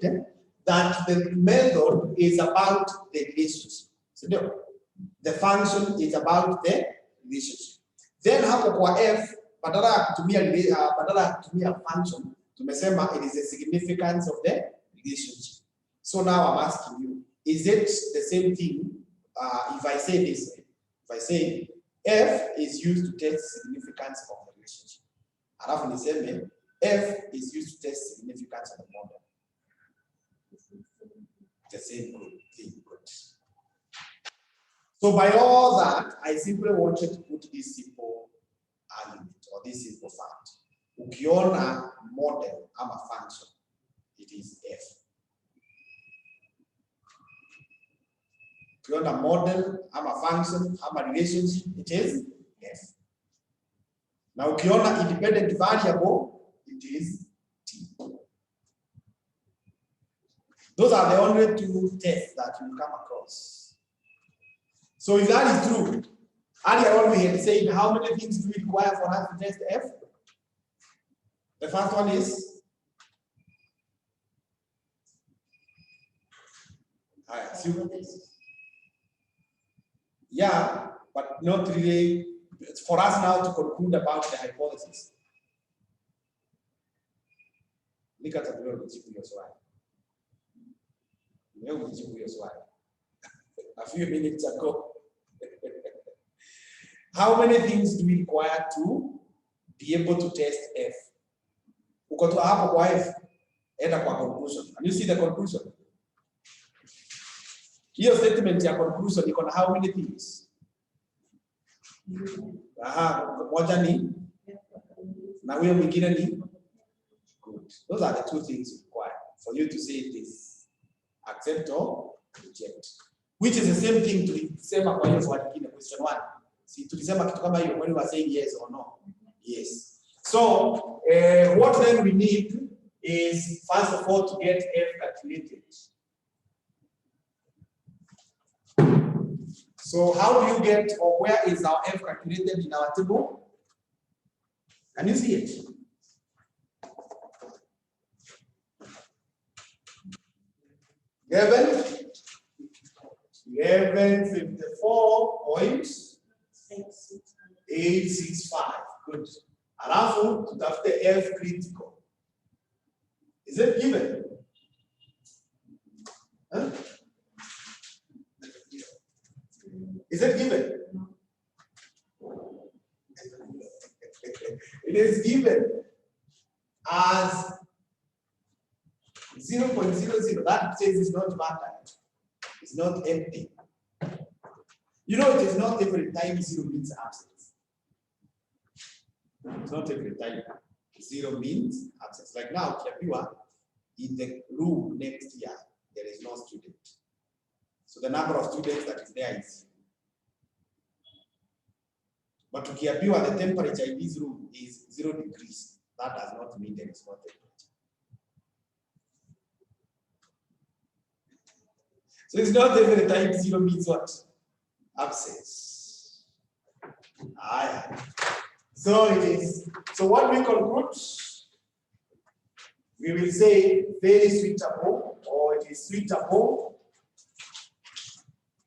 that the method is about the relationship. So the function is about the relationship. Then hapo kwa F, badala ya kutumia function, tumesema it is the significance of the relationship. So now I'm asking you, is it the same thing if I say this? If I say F is used to test significance of the relationship. Alafu niseme F is used to test significance of the model. The same thing. Good. So by all that, I simply wanted to put this simple argument or this simple fact. Ukiona model ama function, it is F. Ukiona model ama function ama relationship, it is F. Now ukiona independent variable, it is T. Those are the only two tests that you come across. So if that is true, earlier on we had said how many things do we require for us to test F? The first one is yeah, but not really. It's for us now to conclude about the hypothesis. Look at a few minutes ago. How many things do we require to be able to test F? Uko tu hapo kwa F, enda kwa conclusion. Can you see the conclusion? Hiyo statement ya conclusion iko na how many things? Moja ni Na huyo mwingine ni good. Those are the two things required for you to say it is accept or reject. Which is the same thing tulisema kwa hiyo swali lingine, question 1. Si tulisema kitu kama hiyo when we were saying yes or no. Yes. So what then we need is first of all to get F calculated. So how do you get, or where is our F calculated in our table? Can you see it? Given 1154.865. Good. Alafu tutafute F critical. Is it given? Huh? Is it given? It is given as 0.00. That says it's not matter. It's not empty. You know, it is not every time 0 means absence. It's not every time 0 means absence. Like now, in the room next year, there is no student. So the number of students that is there is. But tukiambiwa the temperature in this room is 0 degrees, that does not mean there is no temperature. So it's not every time 0 means what? Absence. So it is. So what we conclude, we will say very suitable, or it is suitable.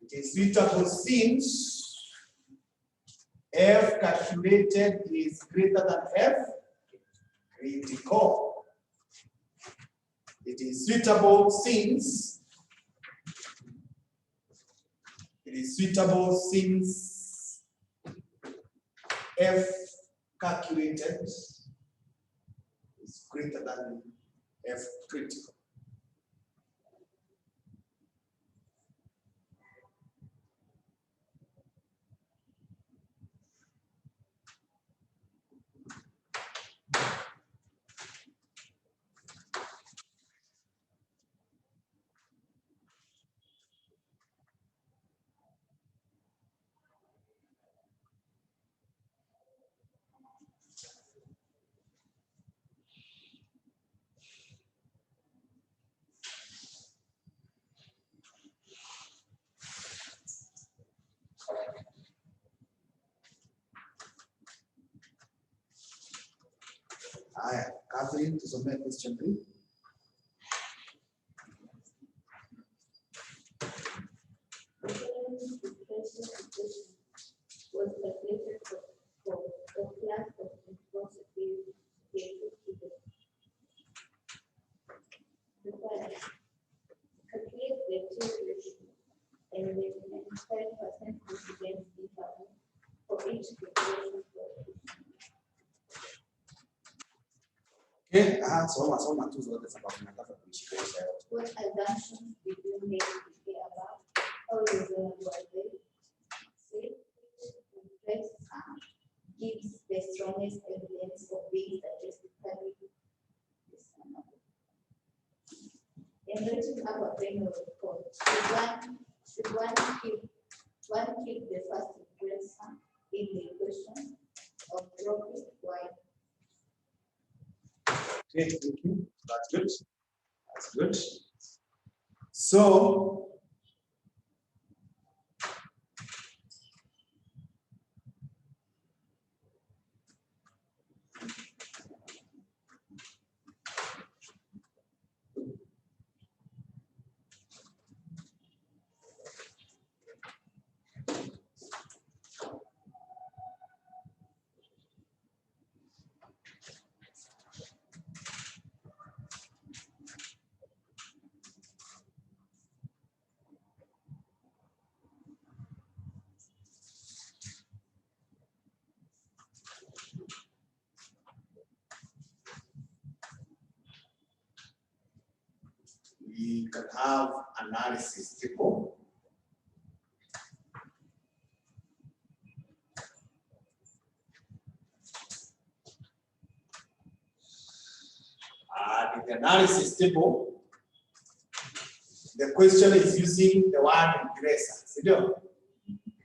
It is suitable since F calculated is greater than F critical. It is suitable since F calculated is greater than F critical. Catherine, to submit question 3. Was calculated for a class of consecutive students. Calculate the ratio and the 95% confidence interval for each calculation. Okay, soma tu zote sababu nataka kuishika hiyo. What assumptions did you make today about how reasonable are they? Say, gives the strongest evidence of being statistically reasonable. Enriching up a final report. Should one keep the first impression in the question or drop it? Why? Okay, thank you. That's good. That's good. So we can have analysis table. in the analysis table, the question is using the word regressor.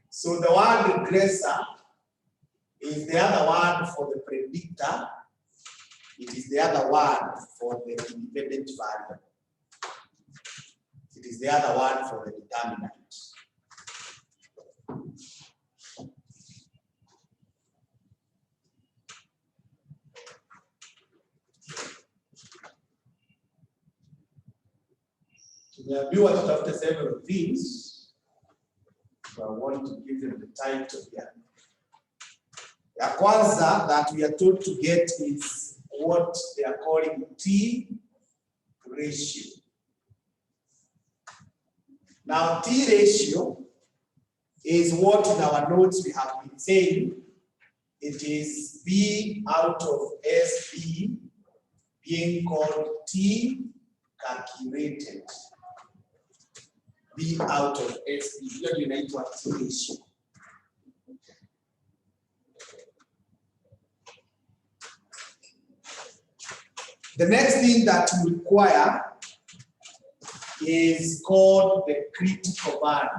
So the word regressor is the other word for the predictor. It is the other word for the independent variable. It is the other word for the determinant. Tumeambiwa tutafute several things, so I want to give them the title here. The kwanza that we are told to get is what they are calling T ratio. Now, T ratio is what in our notes we have been saying. It is B out of SB being called T calculated. B out of SB. Here you need to T ratio. The next thing that you require is called the critical value.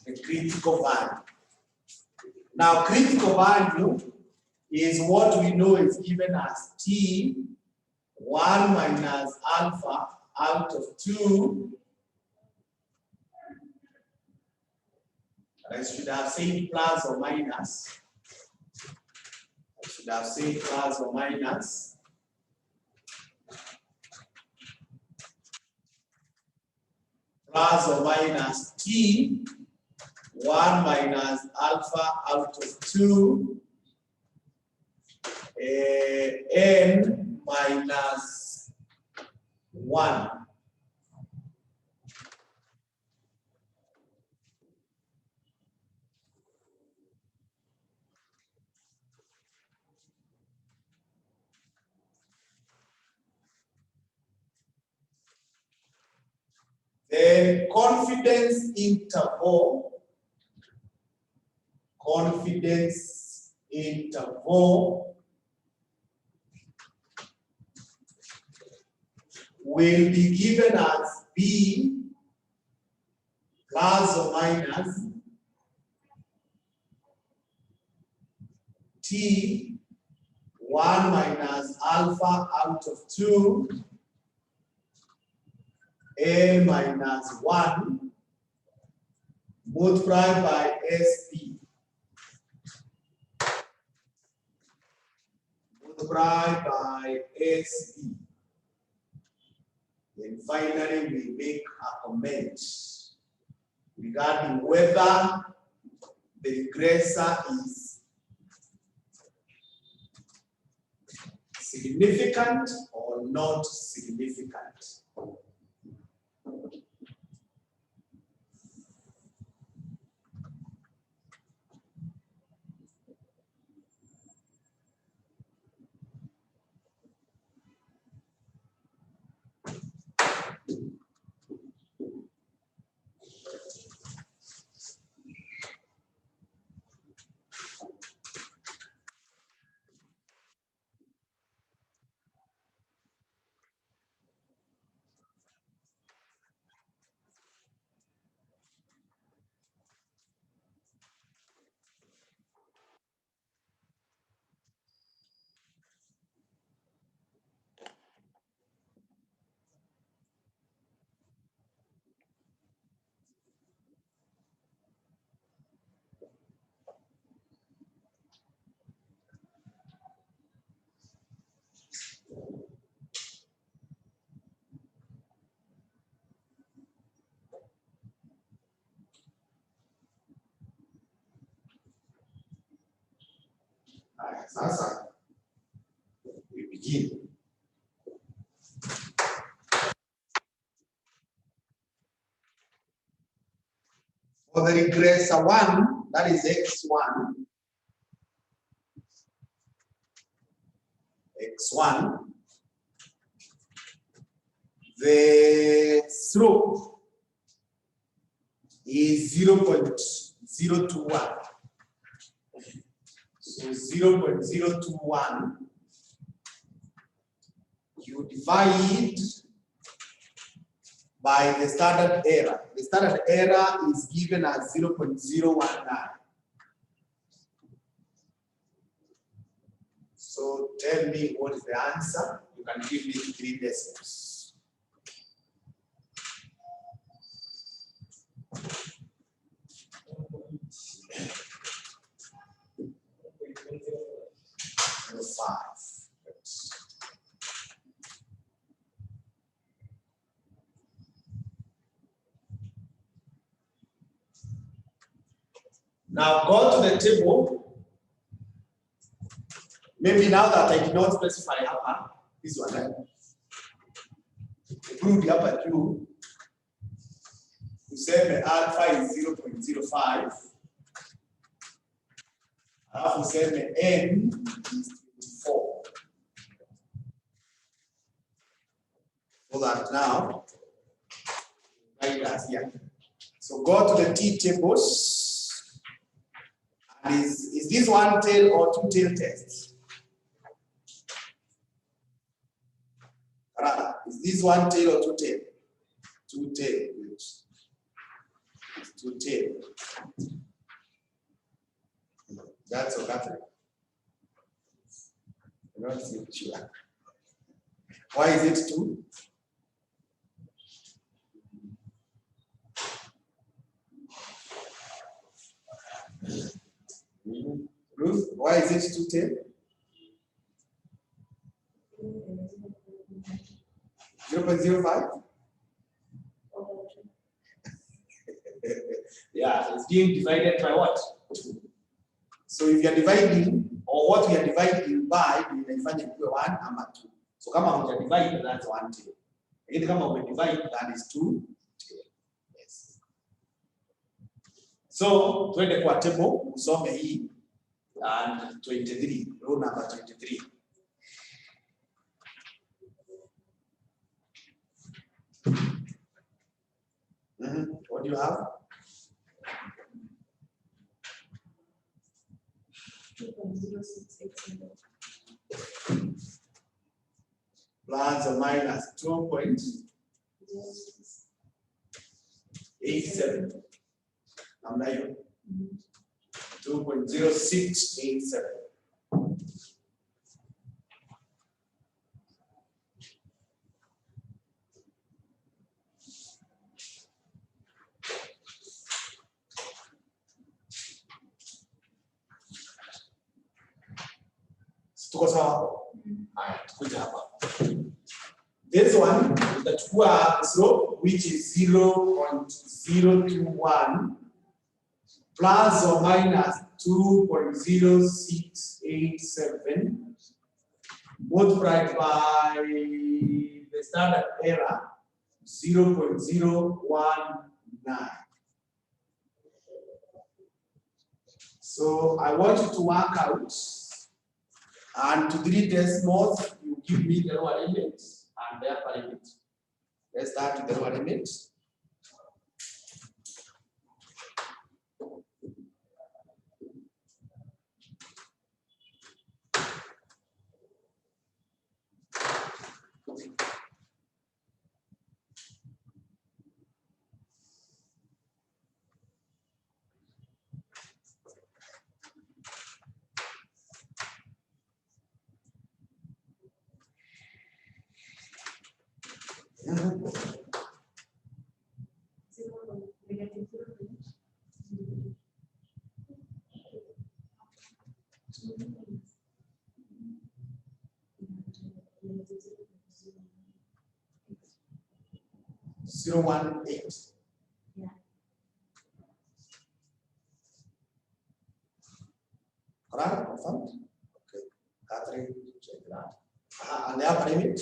The critical value. Now, critical value is what we know is given as T 1 minus alpha out of 2. I should have said plus or minus. I should have said plus or minus. Plus or minus T 1 minus alpha out of 2 n minus 1. The confidence interval will be given as B plus or minus T 1 minus alpha out of 2 n minus 1 multiplied by SP multiplied by SP. And finally, we make a comment regarding whether the regressor is significant or not significant. Sasa, we begin. For the regressor 1, that is x1, the slope is 0.021. So 0.021, you divide by the standard error. The standard error is given as 0.019. So tell me what is the answer. You can give me 3 decimals. Five. Now go to the table. Maybe now that I did not specify upper, this one. Include the upper Q. You say the alpha is 0.05. Alafu useme N is 24. So that now, write that here. So go to the T tables. And is this one tail or two tail test? Rather, is this one tail or two tail? Two tail. Two tail. That's okay. Not sure. Why is it two? Ruth, why is it two tail? 0.05? Yeah, it's being divided by what? So if you are dividing, or what we are dividing by, we can find it 1 and 2. So come on, we are dividing, that's 1 tail. Again, come on, we divide, that is 2 tail. Yes. So, to the table, usome hii and 23, row number 23. What do you have? 2.0687. Plus or minus 2.87. Namna hiyo. 2.0687. Tuko sawa? Haya, tukuja hapa. This one utachukua slope which is 0.021 plus or minus 2.0687 multiplied by the standard error 0.019. So I want you to work out, and to 3 decimals, you give me the lower limit and the upper limit. Let's start with the lower limit. Zero 1.8. Yeah. Alright, confirmed. Okay, Catherine, check that. And the upper limit.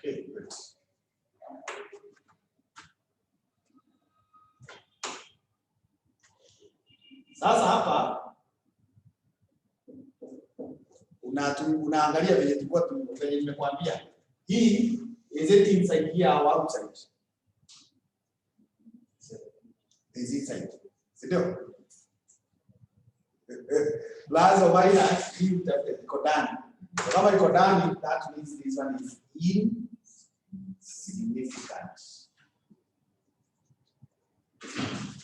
Okay, good. Sasa hapa unaangalia venye nimekuambia. Hii is it inside here or outside? Is inside. Sindio? Plus or minus hii iko ndani. Kama iko ndani, that means this one is insignificant.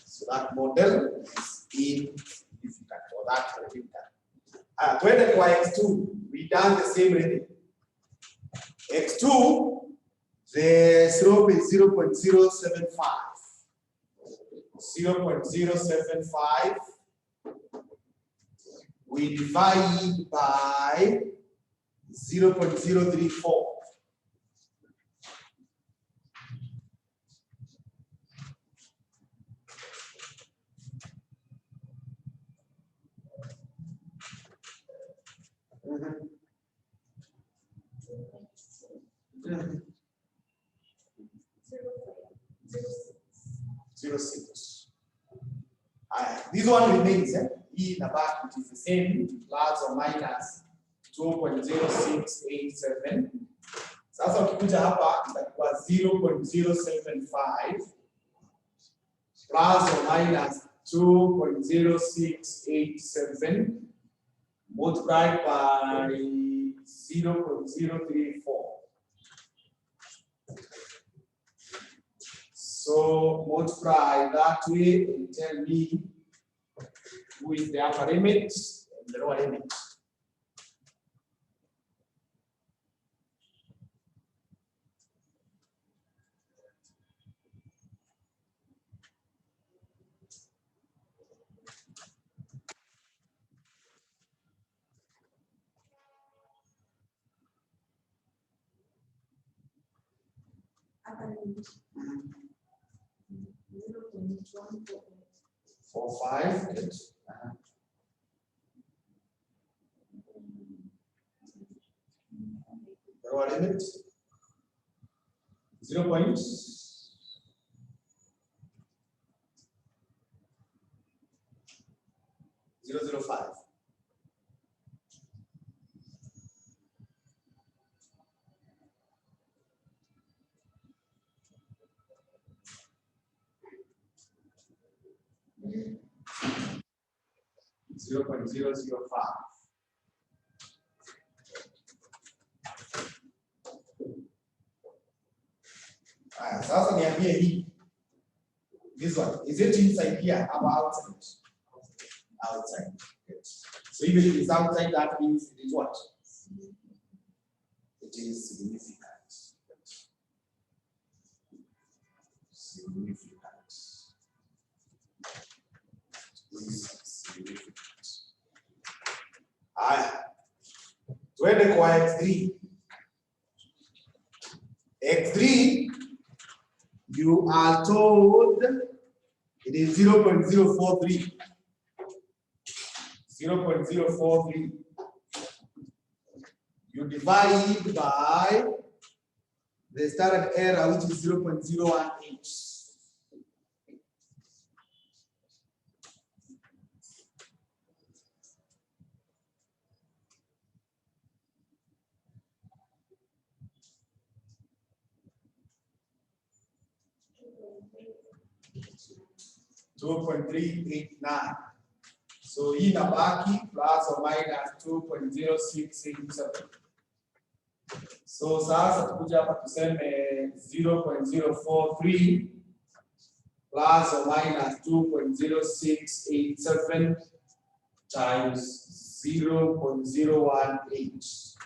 So that model is insignificant, or that significant. Twende kwa x2, we done the same thing. X2, the slope is 0.075. 0.075. We divide by 0.034. Zero six. This one remains. E na back, which is the same, plus or minus 2.0687. Sasa ukikuja hapa itakuwa 0.075 plus or minus 2.0687 multiplied by 0.034. So multiply that way and tell me who is the upper limit and the lower limit. Upper limit. 0.145. The lower limit 0.005. Zero point zero zero five. Sasa niambie hii. This one, is it inside here or outside? Outside. Yes. So if it is outside, that means it is what? It is significant. Significant. Significant. Twende kwa x3. X3, you are told it is 0.043. 0.043. You divide by the standard error, which is 0.018. 2.389. So hii inabaki plus or minus 2.0687. So sasa tukuja hapa tuseme 0.043 plus or minus 2.0687 times 0.018.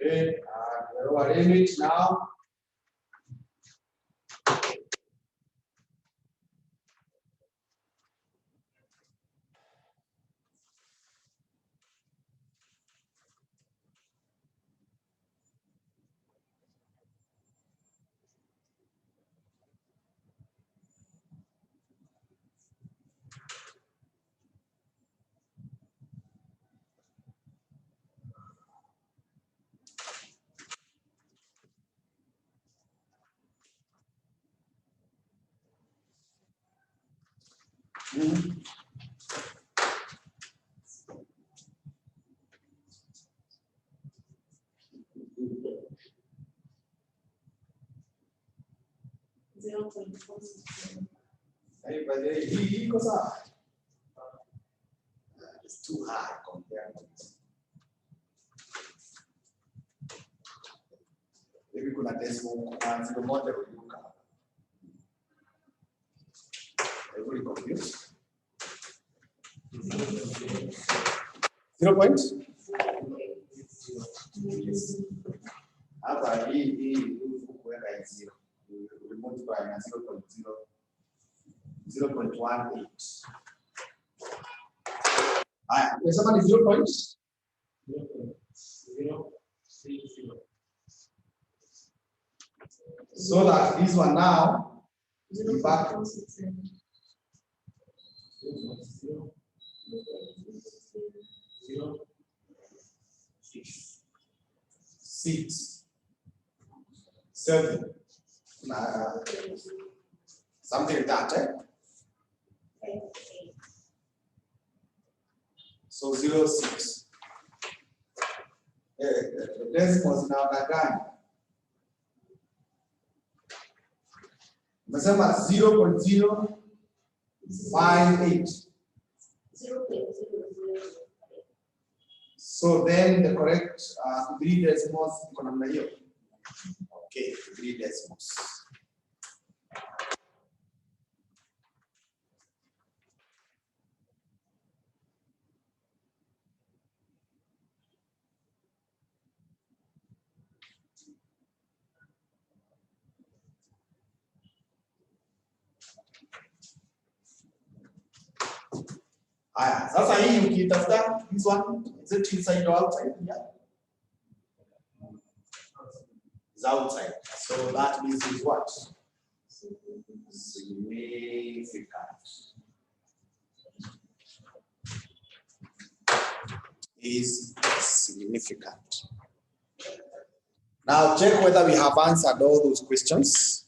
Okay, the lower limit now. It's too high compared to this. Maybe kuna decimal kuanzia moja kuinuka. Everybody confused? 0 point? Hapa hii kuweka 0. We multiply na 0.18. Haya, tunasema ni 0.030. So that this one now is back 6, 7. Something like that, eh? So 0.6. The decimals now are gone. Umesema 0.058. So then the correct 3 decimals iko namna hiyo. Okay, 3 decimals. Aya, sasa hii ukitafuta this one, is it inside or outside? Yeah. It's outside. So that means it's what? Significant. Is significant. Now check whether we have answered all those questions.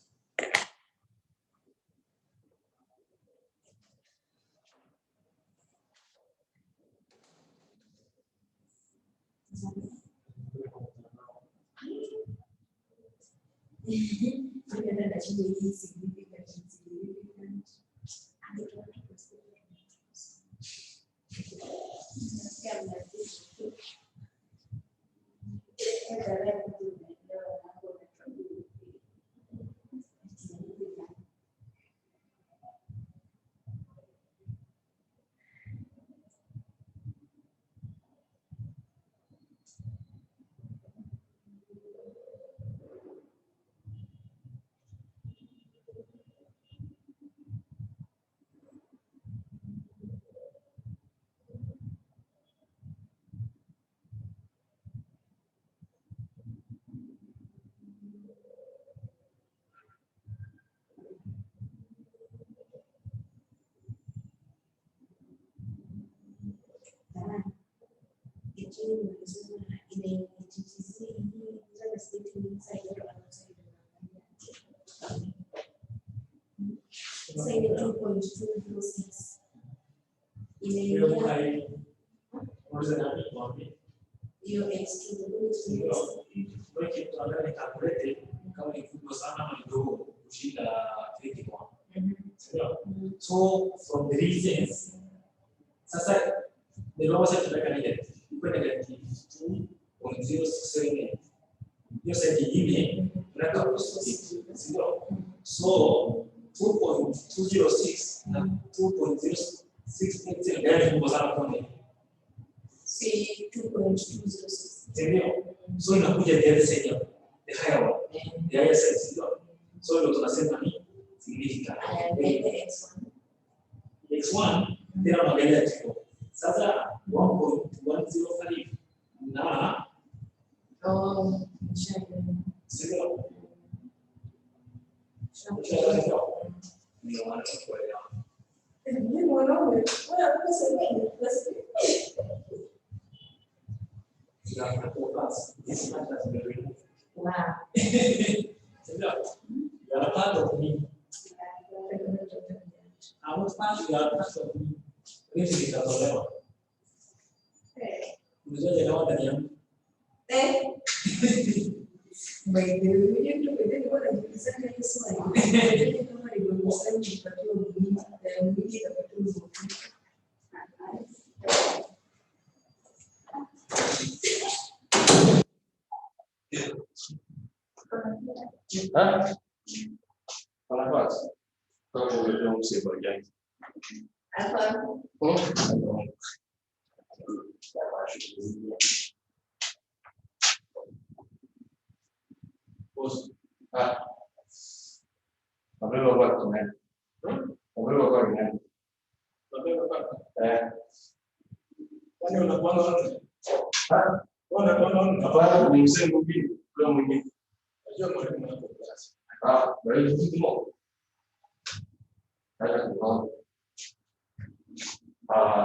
Say the 2.206. Your X2 so from the reasons, sasa the lowest negative, you put negative 2.067. You said the email, so 2.206 and 2.068, then was out on it. say 2.206. So inakuja the other side, the higher one, the higher side. So ndio tunasema ni significant. X1 ndio tunaangalia tuko. Sasa 1.105 na sio ndio maana tunaelewa. Mimi mwanaume, wewe unasema nini? Wow. You're a part of me. I want nafasi ya kasa hizi zitatolewa. Mzoje na wata ni yangu. Fala quase. Então, eu não sei por quê. Abriu o quarto, né? Abriu o quarto, né? É. Quando agora não sei o que, não me. Ah, mas é muito bom. Era bom. Ah,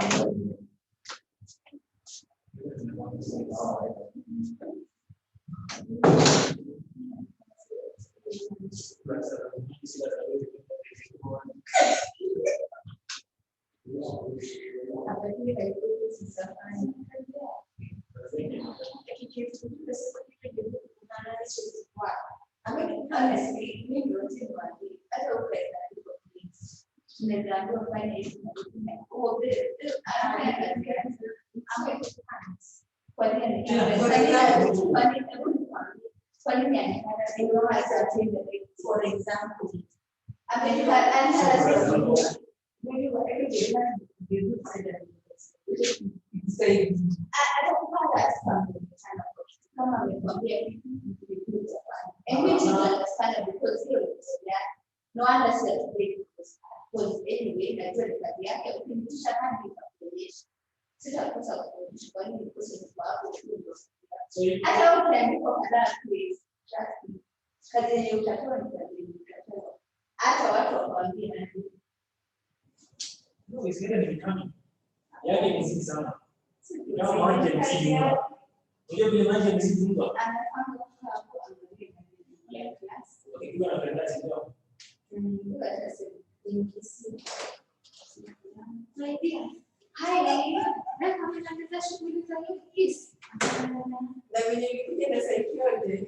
for example, no understand because anyway, that's what the idea of the population. Sitakosa kwa nini because of hata ukiandika kwa place kazi yenye utatoa ni kazi yenye utatoa hata watu wakwambia na No, isiende ni vitani. Yake ni zidi sana. Kama maji yamezidi mno. Unajua vile maji yamezidi mno. anafanya hapo anaandika class. Ukiwa na karatasi ndio. Hai, na kama nataka shughuli za hizi. Na mimi nilikuja na psychology.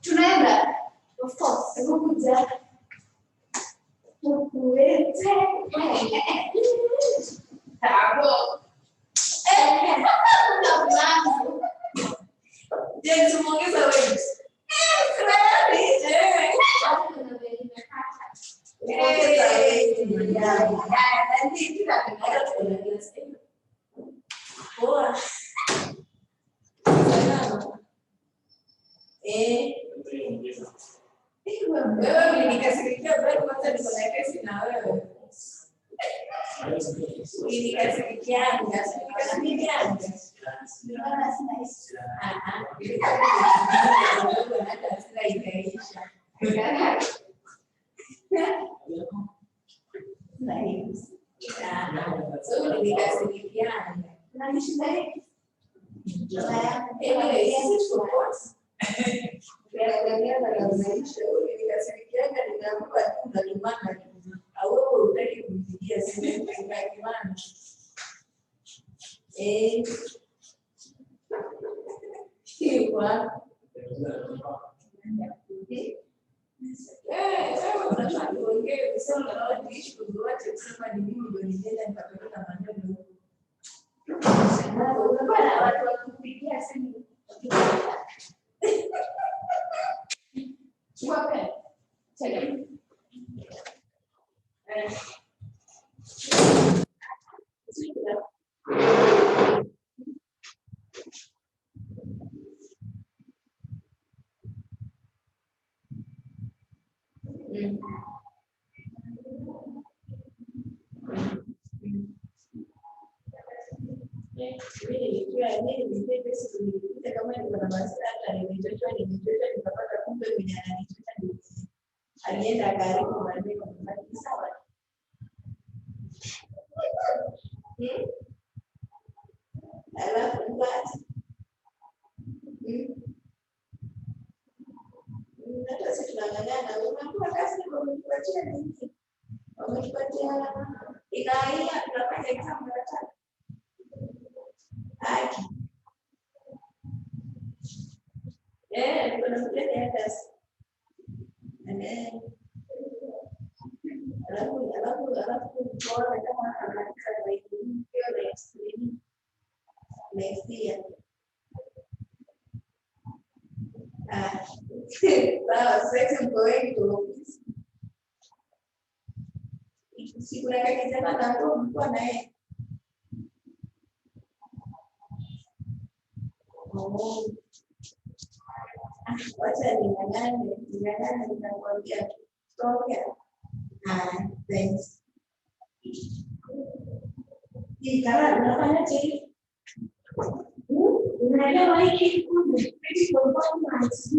Tunaenda of course Wewe ulinikasirikia bado kwanza niko na kesi na wewe. Ulinikasirikia Ninaona sina hisi. Sina ikaisha. Nice. So ulinikasirikia. Na nishinda hiki. Anyway, yes, it's for us. Ukiangalia na maisha ulinikasirikia ninaamua tu nalimana. Au utaki kumpigia simu kwa Kimani. Kiwa. Sasa unataka kuongea sana na watu ishi kuzoaje kusema ni mimi ndio nilienda nikapeleka maneno. Unapata watu wakupigia simu. Wape. Chele. Alienda karibu maneno mbali sawa. Alafu basi. Hata sisi tunang'ang'ana, unakuwa kazi kwa kupatia nini? Wametupatia inaia tunafanya exam mara tatu. Aki. Kuna mtende hata. Alafu bora kama anataka zaidi hiyo next year. Sawa, sasa mko wengi tu. Siku ya kijana na ndio mko naye. Wacha ningangane nitakwambia tokea. Thanks. Hii kama unafanya chini. Unaelewa hiki kumbe critical performance.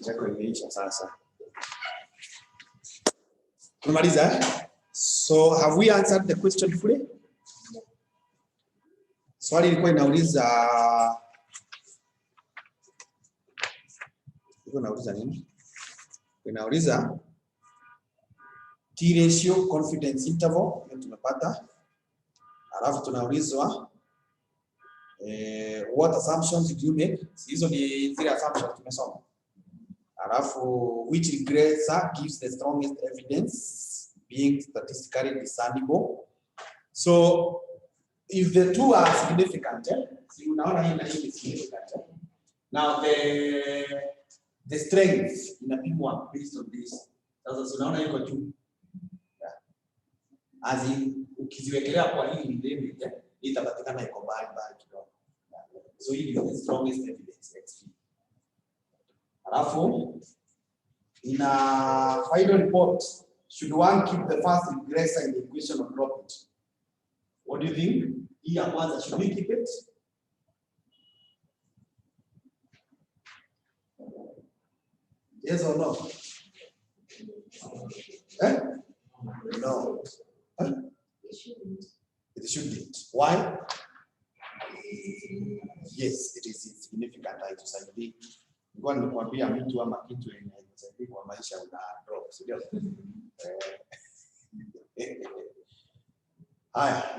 Chako imeisha sasa. Tumaliza. So have we answered the question fully? Swali ilikuwa inauliza nini? Inauliza T ratio confidence interval tumepata. Alafu tunaulizwa what assumptions did you make? Hizo ni zile assumptions tumesoma. Alafu which regressor gives the strongest evidence being statistically discernible. So if the two are significant, see unaona hii na hii is significant. Now the strength inapimwa based on this. Sasa unaona iko juu. As in ukiziwekelea kwa hii limit itapatikana iko mbali kidogo. So hii is the strongest evidence. Alafu in a final report, should one keep the first regressor in the equation or drop it? What do you think? Hii ya kwanza, should we keep it? Yes or no? No. It shouldn't. Why? Yes, it is insignificant. Haitusaidii. Ngoja nikwambia mtu ama kitu yenye haitusaidii kwa maisha una drop, sio?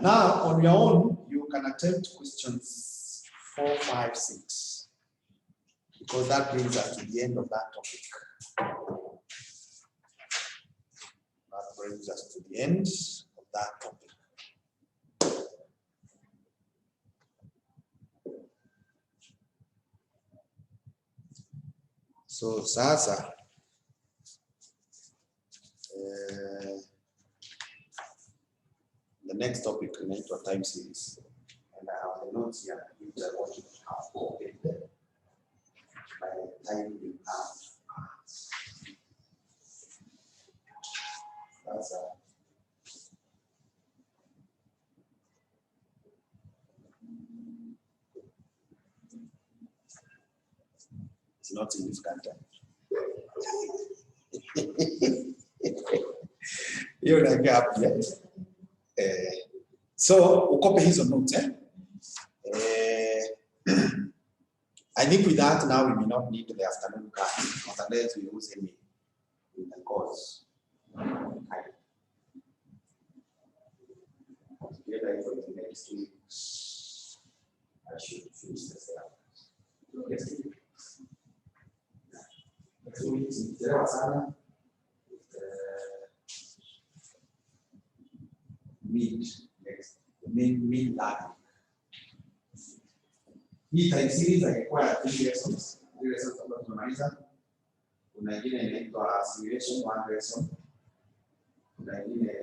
Now on your own you can attempt questions 4, 5, 6 because that brings us to the end of that topic. That brings us to the end of that topic. So sasa the next topic inaitwa time series, and I have the notes here which I want you to have open there. By the time we have sasa it's not significant. You're like up yet. So ukope hizo notes. I think with that now we may not need the afternoon class unless we use any in the course. Okay. Together for the next week, I should finish the syllabus. Yes. Next week is the mid learning. Hii time series haikuwa 3 lessons. 3 lessons ambazo tunamaliza. Kuna nyingine inaitwa simulation 1 lesson. Kuna nyingine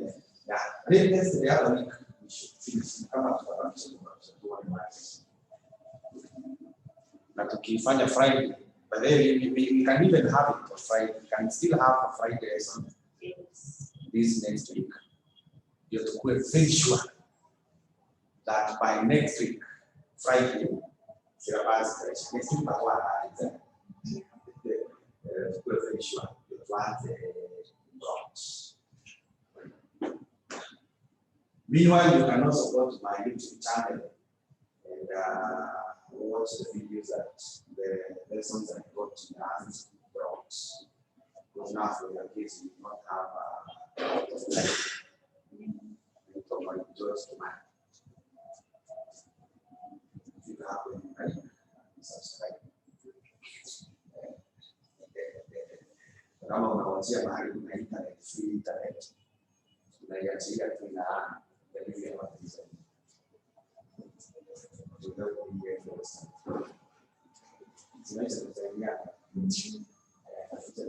latest the other week we should finish kama tutabakisha kwa na tukifanya Friday, but then we can even have it on Friday. We can still have a Friday lesson this next week. You have to be very sure that by next week, Friday, syllabus next week, we're very sure you have the drops. Meanwhile, you can also go to my YouTube channel and watch watch the videos that the lessons I got to learn brought. Because now for your kids, you do not have a lot of time. You probably just mind. If you have any money, subscribe. Kama unawazia mahali kuna internet, free internet, unaiachilia tu na dalili ya matumizi. Zinaweza kusaidia tafuta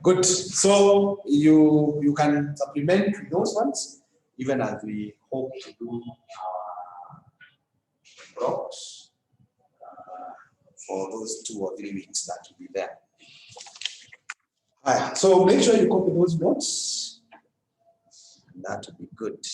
Good. So you can supplement with those ones, even as we hope to do our blocks for those 2 or 3 weeks that will be there. So make sure you copy those notes. That will be good.